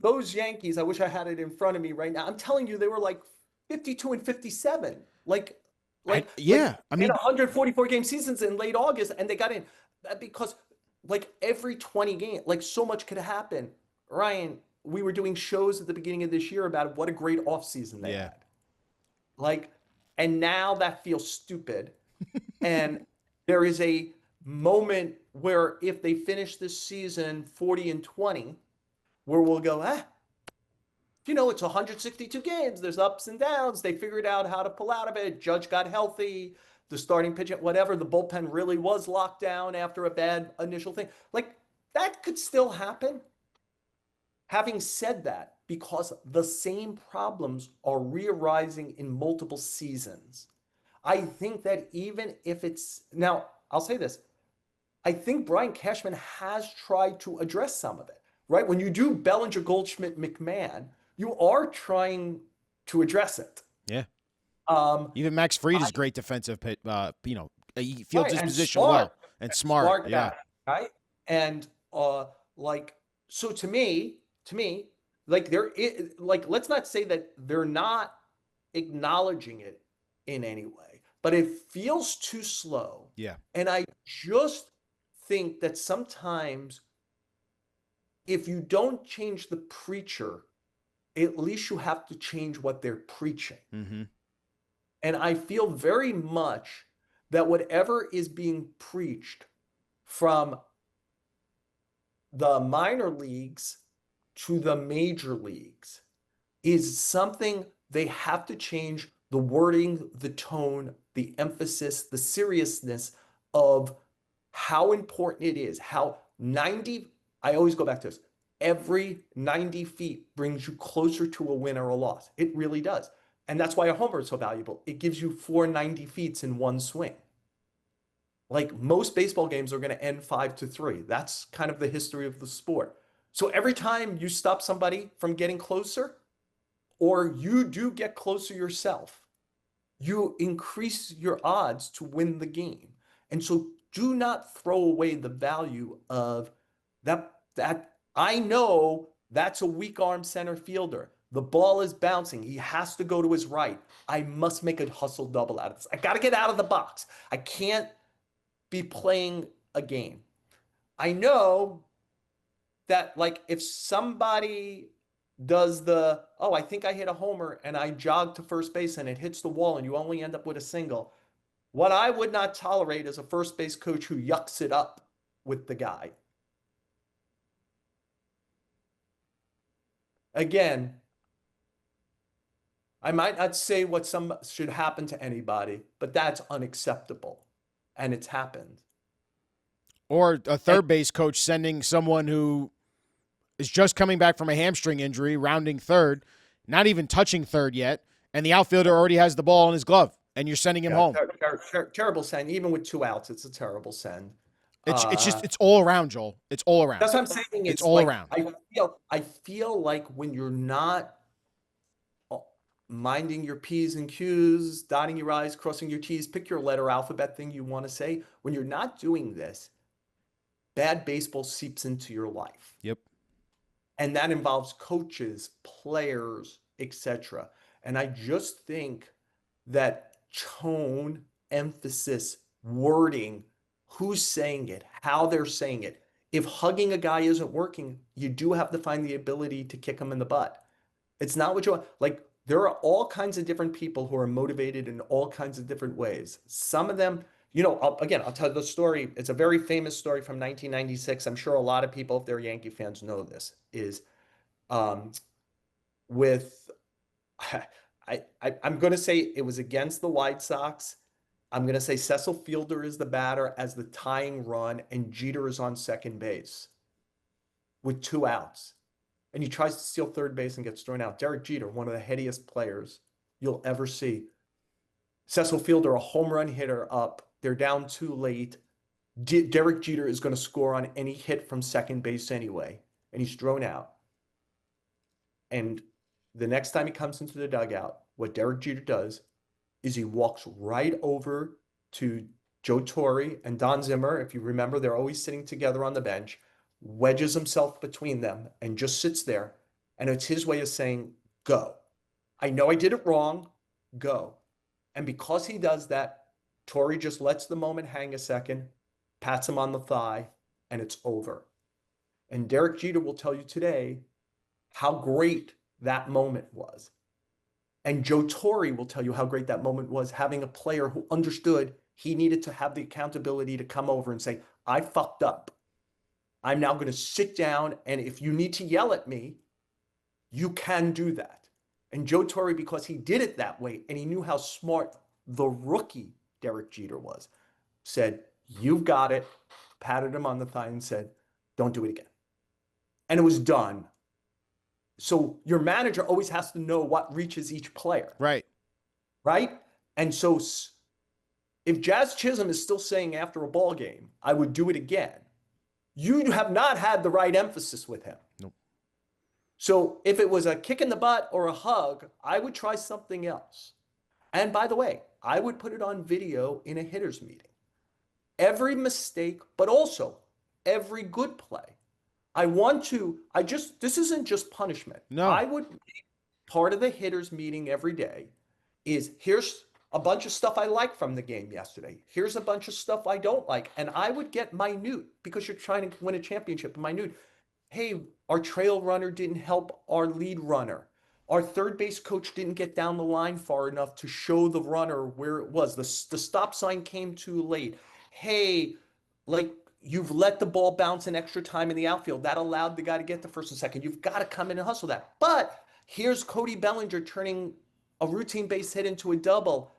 those Yankees, I wish I had it in front of me right now. I'm telling you, they were like 52 and 57. Like yeah, I in mean 144 game seasons in late August, and they got in because like every 20 game, like so much could happen. Ryan, we were doing shows at the beginning of this year about what a great offseason they yeah. had. Like, and now that feels stupid. And there is a moment where if they finish this season 40 and 20, where we'll go, it's 162 games. There's ups and downs. They figured out how to pull out of it. Judge got healthy. The starting pitcher, whatever, the bullpen really was locked down after a bad initial thing. Like that could still happen. Having said that, because the same problems are re-arising in multiple seasons, I think that even if it's now, I'll say this. I think Brian Cashman has tried to address some of it, right? When you do Bellinger, Goldschmidt, McMahon, you are trying to address it. Yeah. Um, Even Max Fried I, is great defensive he fields right, his and position well and smart. smart Yeah. guy, right? And like so to me, like like let's not say that they're not acknowledging it in any way, but it feels too slow. Yeah. And I just think that sometimes if you don't change the preacher, at least you have to change what they're preaching. Mm-hmm. And I feel very much that whatever is being preached from the minor leagues to the major leagues is something they have to change the wording, the tone, the emphasis, the seriousness of how important it is. How 90, I always go back to this, every 90 feet brings you closer to a win or a loss. It really does. And that's why a homer is so valuable. It gives you 490 feet in one swing. Like most baseball games are going to end 5-3. That's kind of the history of the sport. So every time you stop somebody from getting closer, or you do get closer yourself, you increase your odds to win the game. And so do not throw away the value of that I know that's a weak arm center fielder. The ball is bouncing. He has to go to his right. I must make a hustle double out of this. I got to get out of the box. I can't be playing a game. I know that like if somebody does I think I hit a homer and I jog to first base and it hits the wall and you only end up with a single. What I would not tolerate is a first base coach who yucks it up with the guy. Again, I might not say what some should happen to anybody, but that's unacceptable. And it's happened. Or a And third base coach sending someone who is just coming back from a hamstring injury, rounding third, not even touching third yet, and the outfielder already has the ball in his glove, and you're sending him yeah, home. terrible send. Even with 2 outs, it's a terrible send. It's Uh, just it's all around, Joel. It's all around. That's what I'm saying. It's It's all like around. I feel like when you're not minding your P's and Q's, dotting your I's, crossing your T's, pick your letter alphabet thing you want to say. When you're not doing this, bad baseball seeps into your life. Yep. And that involves coaches, players, etc. And I just think that tone, emphasis, wording, who's saying it, how they're saying it. If hugging a guy isn't working, you do have to find the ability to kick him in the butt. It's not what you want. Like, there are all kinds of different people who are motivated in all kinds of different ways. Some of them, I'll tell the story. It's a very famous story from 1996. I'm sure a lot of people, if they're Yankee fans, know this. Is um, with I'm going to say it was against the White Sox. I'm going to say Cecil Fielder is the batter as the tying run, and Jeter is on second base with 2 outs. And he tries to steal third base and gets thrown out. Derek Jeter, one of the headiest players you'll ever see. Cecil Fielder, a home run hitter up. They're down too late. Derek Jeter is going to score on any hit from second base anyway. And he's thrown out. And the next time he comes into the dugout, what Derek Jeter does is he walks right over to Joe Torre and Don Zimmer. If you remember, they're always sitting together on the bench, wedges himself between them and just sits there. And it's his way of saying, go. I know I did it wrong. Go. And because he does that, Torre just lets the moment hang a second, pats him on the thigh, and it's over. And Derek Jeter will tell you today how great that moment was. And Joe Torre will tell you how great that moment was, having a player who understood he needed to have the accountability to come over and say, I fucked up. I'm now going to sit down, and if you need to yell at me, you can do that. And Joe Torre, because he did it that way, and he knew how smart the rookie Derek Jeter was, said, you've got it, patted him on the thigh and said, don't do it again. And it was done. So your manager always has to know what reaches each player. Right. Right? And so if Jazz Chisholm is still saying after a ball game, I would do it again, you have not had the right emphasis with him. Nope. So if it was a kick in the butt or a hug, I would try something else. And by the way, I would put it on video in a hitter's meeting. Every mistake, but also every good play. This isn't just punishment. No. I would, part of the hitter's meeting every day is, here's a bunch of stuff I like from the game yesterday. Here's a bunch of stuff I don't like. And I would get minute, because you're trying to win a championship, minute. Hey, our trail runner didn't help our lead runner. Our third base coach didn't get down the line far enough to show the runner where it was. The stop sign came too late. Hey, like, you've let the ball bounce an extra time in the outfield. That allowed the guy to get to first and second. You've got to come in and hustle that. But here's Cody Bellinger turning a routine base hit into a double.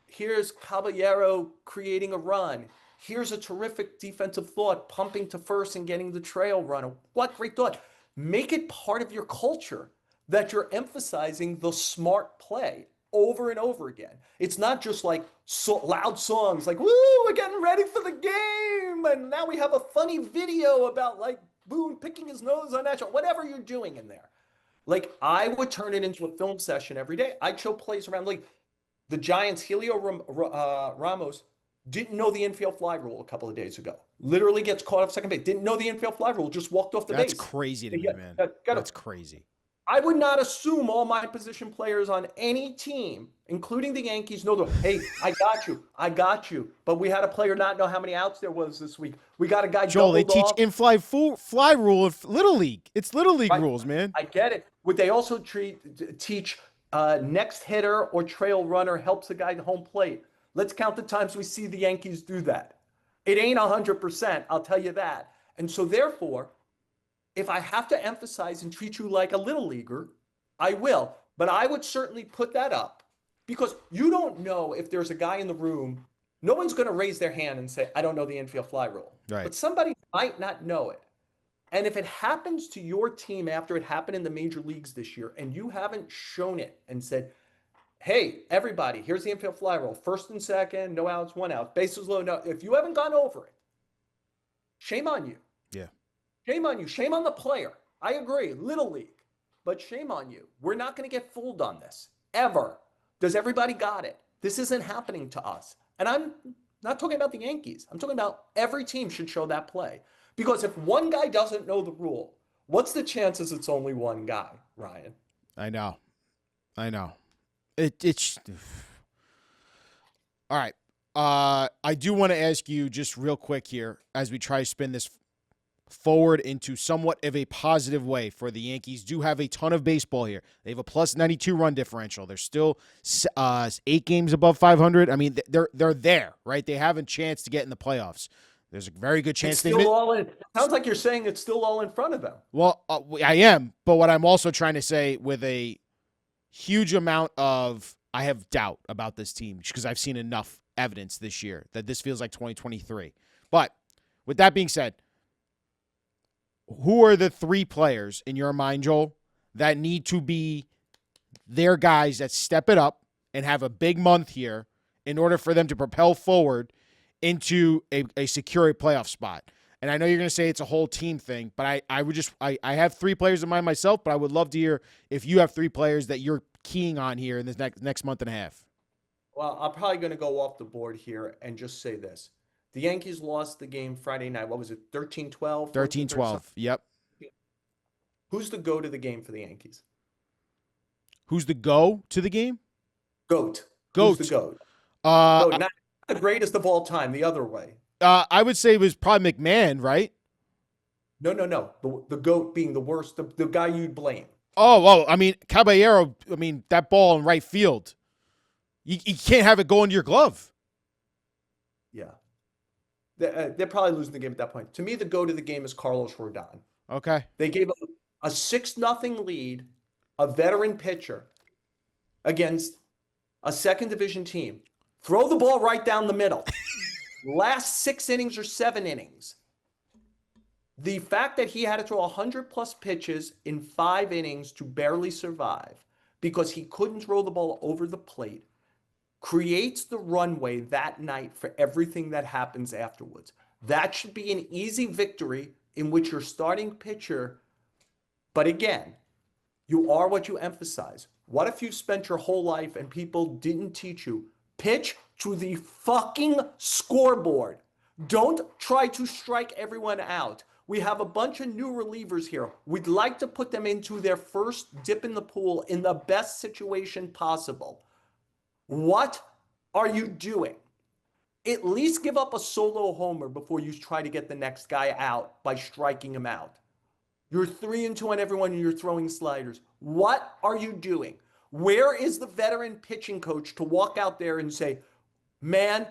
Here's Caballero creating a run. Here's a terrific defensive thought, pumping to first and getting the trail runner. What great thought. Make it part of your culture that you're emphasizing the smart play over and over again. It's not just like loud songs like, woo, we're getting ready for the game. And now we have a funny video about like Boone picking his nose on that, whatever you're doing in there. Like, I would turn it into a film session every day. I'd show plays around. Like, the Giants, Helio Ramos didn't know the infield fly rule a couple of days ago. Literally gets caught off second base. Didn't know the infield fly rule. Just walked off the base. That's crazy to me, man. That's crazy. I would not assume all my position players on any team, including the Yankees, know hey, I got you. But we had a player not know how many outs there was this week. We got a guy Joel, they teach off. in-fly fly rule of Little League. It's Little League rules, man. I get it. Would they also teach next hitter or trail runner helps the guy to home plate? Let's count the times we see the Yankees do that. It ain't 100%, I'll tell you that. And so therefore, if I have to emphasize and treat you like a little leaguer, I will. But I would certainly put that up, because you don't know if there's a guy in the room. No one's going to raise their hand and say, I don't know the infield fly rule. Right. But somebody might not know it. And if it happens to your team after it happened in the major leagues this year, and you haven't shown it and said, hey, everybody, here's the infield fly rule. First and second, no outs, 1 out. Bases loaded. No. If you haven't gone over it, shame on you. Yeah. Shame on you. Shame on the player. I agree. Little league. But shame on you. We're not going to get fooled on this. Ever. Does everybody got it? This isn't happening to us. And I'm not talking about the Yankees. I'm talking about every team should show that play. Because if one guy doesn't know the rule, what's the chances it's only one guy, Ryan? I know. It's all right. I do want to ask you just real quick here as we try to spin this forward into somewhat of a positive way for the Yankees. Do have a ton of baseball here. They have a plus 92 run differential. They're still 8 games above 500. I mean, they're there, right? They have a chance to get in the playoffs. There's a very good chance It's still all in. It sounds like you're saying it's still all in front of them. Well, I am, but what I'm also trying to say with a huge amount of I have doubt about this team because I've seen enough evidence this year that this feels like 2023. But with that being said, who are the 3 players in your mind, Joel, that need to be their guys that step it up and have a big month here in order for them to propel forward into a secure playoff spot? And I know you're going to say it's a whole team thing, but I have 3 players in mind myself, but I would love to hear if you have 3 players that you're keying on here in this next month and a half. Well, I'm probably going to go off the board here and just say this. The Yankees lost the game Friday night. What was it? 13-12, 13 14-13 something. 12. Yep. Who's the go to the game for the Yankees? Who's the go to the game? GOAT. Goat. Who's the GOAT? Uh, Not the greatest of all time, the other way. I would say it was probably McMahon, right? No, no, no. The GOAT being the worst, the guy you'd blame. Oh, I mean, Caballero, that ball in right field. You can't have it go into your glove. Yeah. They're probably losing the game at that point. To me, the go to the game is Carlos Rodon. Okay. They gave a 6-0 lead, a veteran pitcher, against a second division team. Throw the ball right down the middle. Last 6 innings or 7 innings. The fact that he had to throw 100+ pitches in 5 innings to barely survive because he couldn't throw the ball over the plate creates the runway that night for everything that happens afterwards. That should be an easy victory in which your starting pitcher, but again, you are what you emphasize. What if you spent your whole life and people didn't teach you? Pitch to the fucking scoreboard. Don't try to strike everyone out. We have a bunch of new relievers here. We'd like to put them into their first dip in the pool in the best situation possible. What are you doing? At least give up a solo homer before you try to get the next guy out by striking him out. You're 3-2 on everyone and you're throwing sliders. What are you doing? Where is the veteran pitching coach to walk out there and say, man,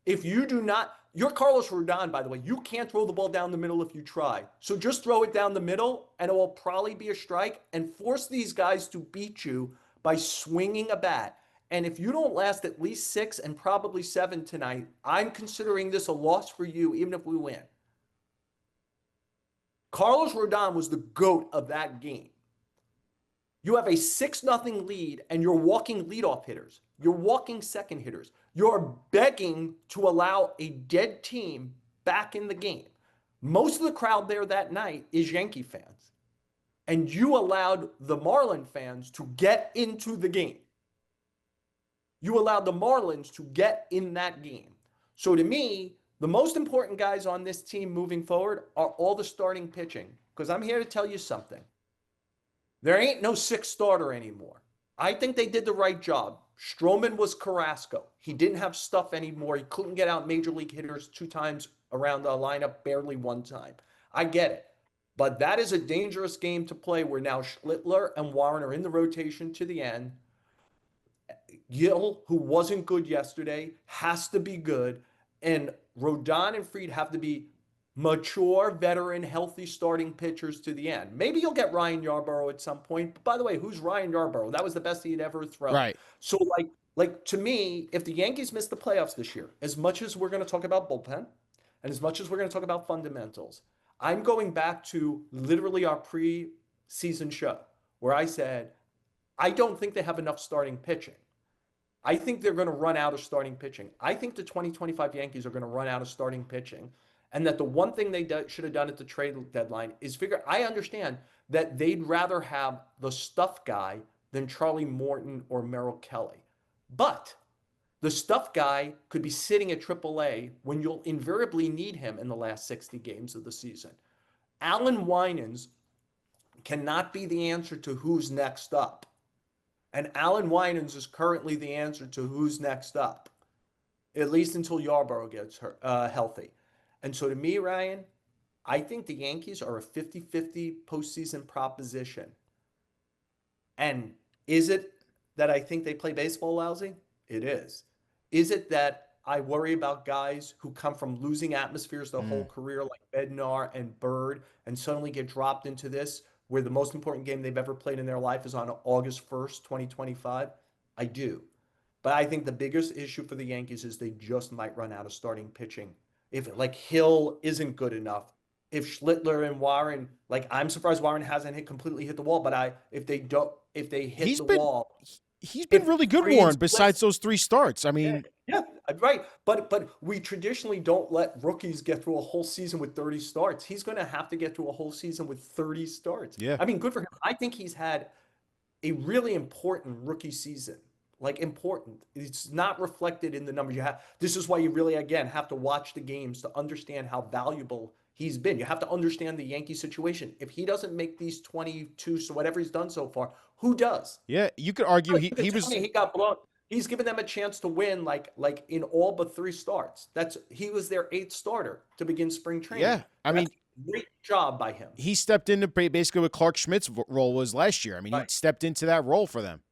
if you do not, you're Carlos Rodon, by the way, you can't throw the ball down the middle if you try. So just throw it down the middle and it will probably be a strike, and force these guys to beat you by swinging a bat. And if you don't last at least 6 and probably 7 tonight, I'm considering this a loss for you, even if we win. Carlos Rodon was the GOAT of that game. You have a 6-0 lead and you're walking leadoff hitters. You're walking second hitters. You're begging to allow a dead team back in the game. Most of the crowd there that night is Yankee fans. And you allowed the Marlin fans to get into the game. You allowed the Marlins to get in that game. So to me, the most important guys on this team moving forward are all the starting pitching. Because I'm here to tell you something. There ain't no 6th starter anymore. I think they did the right job. Stroman was Carrasco. He didn't have stuff anymore. He couldn't get out major league hitters 2 times around the lineup, barely 1 time. I get it. But that is a dangerous game to play where now Schlittler and Warren are in the rotation to the end. Gill, who wasn't good yesterday, has to be good. And Rodon and Fried have to be mature, veteran, healthy starting pitchers to the end. Maybe you'll get Ryan Yarbrough at some point. But by the way, who's Ryan Yarbrough? That was the best he'd ever thrown. Right. So like to me, if the Yankees miss the playoffs this year, as much as we're going to talk about bullpen and as much as we're going to talk about fundamentals, I'm going back to literally our pre-season show where I said, I don't think they have enough starting pitching. I think they're going to run out of starting pitching. I think the 2025 Yankees are going to run out of starting pitching. And that the one thing they should have done at the trade deadline is figure, I understand that they'd rather have the stuff guy than Charlie Morton or Merrill Kelly. But the stuff guy could be sitting at AAA when you'll invariably need him in the last 60 games of the season. Alan Winans cannot be the answer to who's next up. And Alan Winans is currently the answer to who's next up, at least until Yarbrough gets healthy. And so to me, Ryan, I think the Yankees are a 50-50 postseason proposition. And is it that I think they play baseball lousy? It is. Is it that I worry about guys who come from losing atmospheres their whole career, like Bednar and Bird, and suddenly get dropped into this where the most important game they've ever played in their life is on August 1st, 2025? I do. But I think the biggest issue for the Yankees is they just might run out of starting pitching. If like Hill isn't good enough, if Schlittler and Warren, like I'm surprised Warren hasn't completely hit the wall, but if they don't, if they hit He's the been wall, he's been if really good, Freed Warren, besides splits, those 3 starts. I yeah, mean, yeah, right. But we traditionally don't let rookies get through a whole season with 30 starts. He's going to have to get through a whole season with 30 starts. yeah. I mean, good for him. I think he's had a really important rookie season. Like important. It's not reflected in the numbers you have. This is why you really, again, have to watch the games to understand how valuable he's been. You have to understand the Yankee situation. If he doesn't make these 22, so whatever he's done so far, who does? Yeah, you could argue You he could tell was. me he got blown. He's given them a chance to win like in all but three starts. He was their eighth starter to begin spring training. Yeah, I That's mean, a great job by him. he stepped into basically what Clark Schmidt's role was last year. I mean, he Right. stepped into that role for them.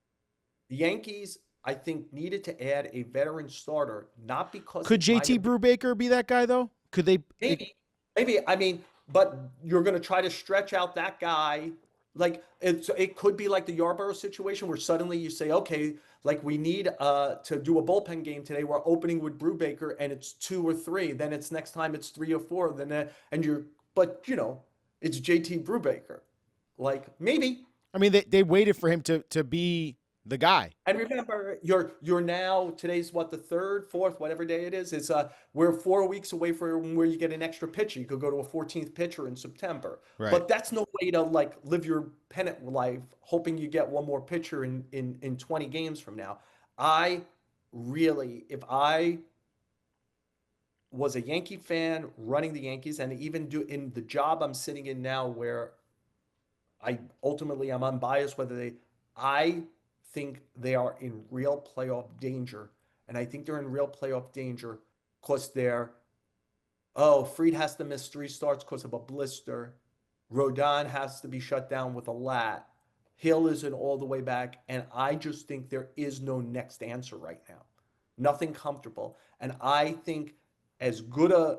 The Yankees, I think, needed to add a veteran starter, not because Could it might JT have been Brubaker be that guy though? Could they? maybe. I mean, but you're going to try to stretch out that guy. Like it could be like the Yarborough situation where suddenly you say, okay, like we need to do a bullpen game today. We're opening with Brubaker and it's 2 or 3. Then it's next time it's 3 or 4. Then and but it's JT Brubaker. Like maybe. I mean, they waited for him to be the guy. And remember, you're now today's what, the third, fourth, whatever day it is. It's we're 4 weeks away from where you get an extra pitcher. You could go to a 14th pitcher in September, Right. but that's no way to like live your pennant life, hoping you get one more pitcher in 20 games from now. I really, if I was a Yankee fan running the Yankees, and even do in the job I'm sitting in now, where I'm unbiased whether I think they are in real playoff danger. And I think they're in real playoff danger because Fried has to miss 3 starts because of a blister. Rodon has to be shut down with a lat. Hill isn't all the way back. And I just think there is no next answer right now. Nothing comfortable. And I think as good a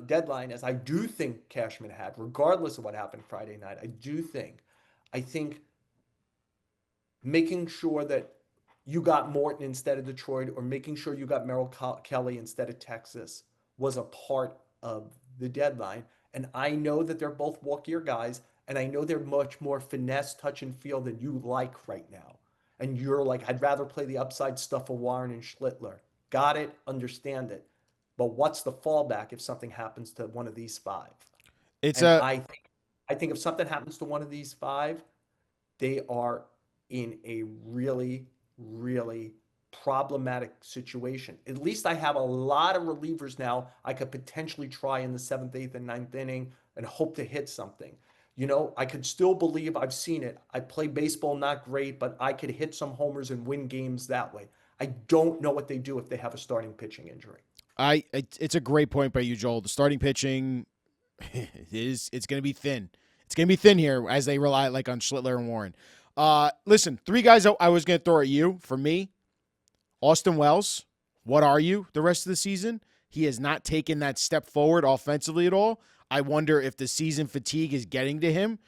deadline as I do think Cashman had, regardless of what happened Friday night, I think making sure that you got Morton instead of Detroit, or making sure you got Merrill Kelly instead of Texas, was a part of the deadline. And I know that they're both walk-year guys, and I know they're much more finesse, touch, and feel than you like right now. And you're like, I'd rather play the upside stuff of Warren and Schlittler. Got it, understand it. But what's the fallback if something happens to one of these 5? It's And a I think if something happens to one of these 5, they are in a really, really problematic situation. At least I have a lot of relievers now I could potentially try in the 7th, 8th, and 9th inning and hope to hit something. I could still believe I've seen it. I play baseball not great, but I could hit some homers and win games that way. I don't know what they do if they have a starting pitching injury. it's a great point by you, Joel. The starting pitching it's going to be thin. It's going to be thin here as they rely like on Schlittler and Warren. Listen, 3 guys I was going to throw at you. For me, Austin Wells, what are you the rest of the season? He has not taken that step forward offensively at all. I wonder if the season fatigue is getting to him.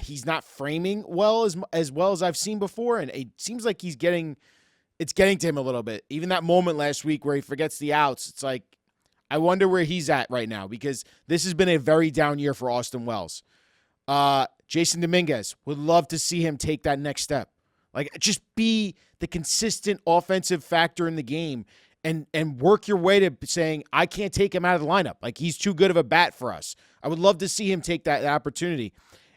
He's not framing well as I've seen before, and it seems like it's getting to him a little bit. Even that moment last week where he forgets the outs, it's like I wonder where he's at right now, because this has been a very down year for Austin Wells. Jason Dominguez, would love to see him take that next step. Like, just be the consistent offensive factor in the game and work your way to saying, I can't take him out of the lineup. Like, he's too good of a bat for us. I would love to see him take that opportunity.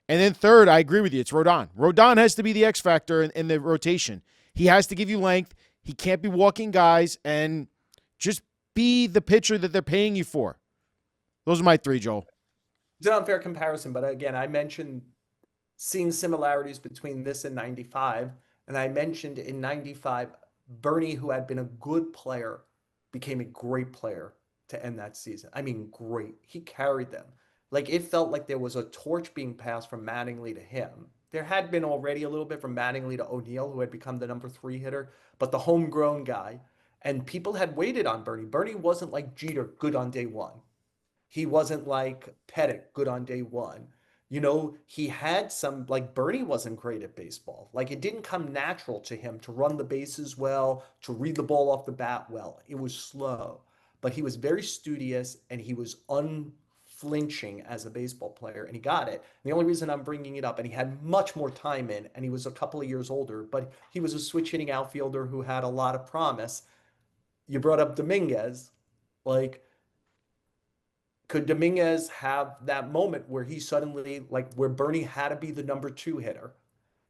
And then third, I agree with you. It's Rodon. Rodon has to be the X factor in the rotation. He has to give you length. He can't be walking guys, and just be the pitcher that they're paying you for. Those are my 3, Joel. It's an unfair comparison, but again, I mentioned seeing similarities between this and 95. And I mentioned in 95, Bernie, who had been a good player, became a great player to end that season. I mean, great. He carried them. Like, it felt like there was a torch being passed from Mattingly to him. There had been already a little bit from Mattingly to O'Neill, who had become the number 3 hitter, but the homegrown guy. And people had waited on Bernie. Bernie wasn't like Jeter, good on day one. He wasn't like Pettit, good on day one. He had some, like Bernie wasn't great at baseball. Like it didn't come natural to him to run the bases well, to read the ball off the bat well. It was slow, but he was very studious and he was unflinching as a baseball player and he got it. And the only reason I'm bringing it up, and he had much more time in, and he was a couple of years older, but he was a switch hitting outfielder who had a lot of promise. You brought up Dominguez. Like, could Dominguez have that moment where he suddenly, like, where Bernie had to be the number two hitter?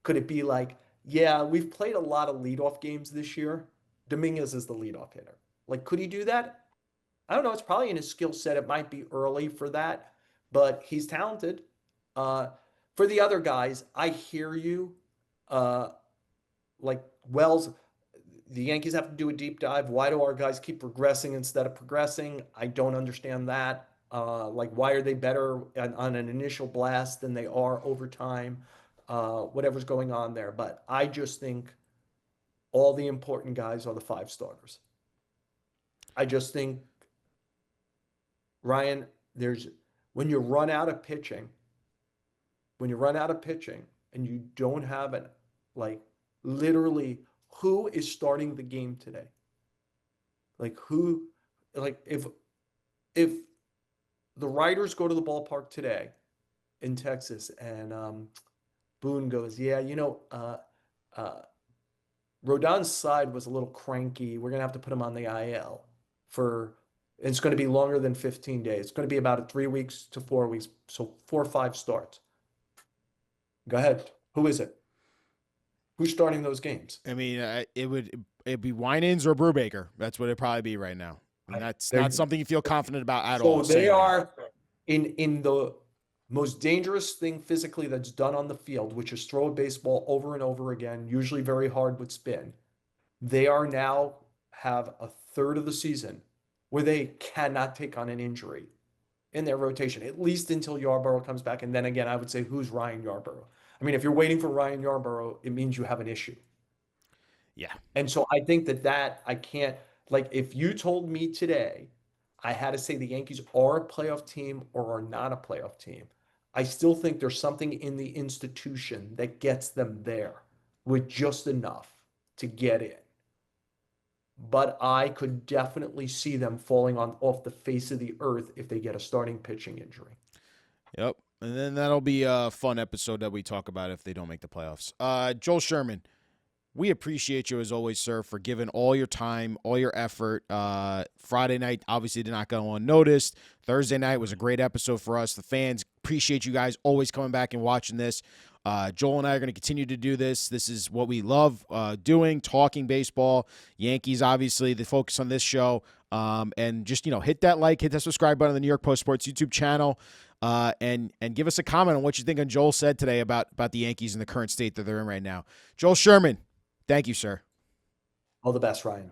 Could it be like, yeah, we've played a lot of leadoff games this year. Dominguez is the leadoff hitter. Like, could he do that? I don't know. It's probably in his skill set. It might be early for that, but he's talented. Uh, for the other guys, I hear you. Uh, like Wells, the Yankees have to do a deep dive. Why do our guys keep regressing instead of progressing? I don't understand that. Like, why are they better on an initial blast than they are over time? Whatever's going on there. But I just think all the important guys are the five starters. I just think, Ryan, there's when you run out of pitching, when you run out of pitching and you don't have it, like literally, who is starting the game today? Like who, like if the Riders go to the ballpark today in Texas and Boone goes, yeah, uh, Rodon's side was a little cranky. We're gonna have to put him on the IL for. It's going to be longer than 15 days. It's going to be about 3 weeks to 4 weeks, so 4 or 5 starts. Go ahead. Who is it? Who's starting those games? I mean, it'd be Winans or Brubaker. That's what it'd probably be right now. And that's not They're, something you feel confident about at so all. they Saying that. are in the most dangerous thing physically that's done on the field, which is throw a baseball over and over again, usually very hard with spin. They are now have a third of the season where they cannot take on an injury in their rotation, at least until Yarborough comes back. And then again, I would say, who's Ryan Yarborough? I mean, if you're waiting for Ryan Yarborough, it means you have an issue. Yeah. And so I think that I can't, like, if you told me today I had to say the Yankees are a playoff team or are not a playoff team, I still think there's something in the institution that gets them there with just enough to get in. But I could definitely see them falling on off the face of the earth if they get a starting pitching injury. Yep. And then that'll be a fun episode that we talk about if they don't make the playoffs. Joel Sherman, we appreciate you as always, sir, for giving all your time, all your effort. Friday night obviously did not go unnoticed. Thursday night was a great episode for us. The fans appreciate you guys always coming back and watching this. Joel and I are going to continue to do this. This is what we love doing, talking baseball. Yankees, obviously, the focus on this show. And just, hit that like, hit that subscribe button on the New York Post Sports YouTube channel. And give us a comment on what you think on Joel said today about the Yankees and the current state that they're in right now. Joel Sherman, thank you, sir. All the best, Ryan.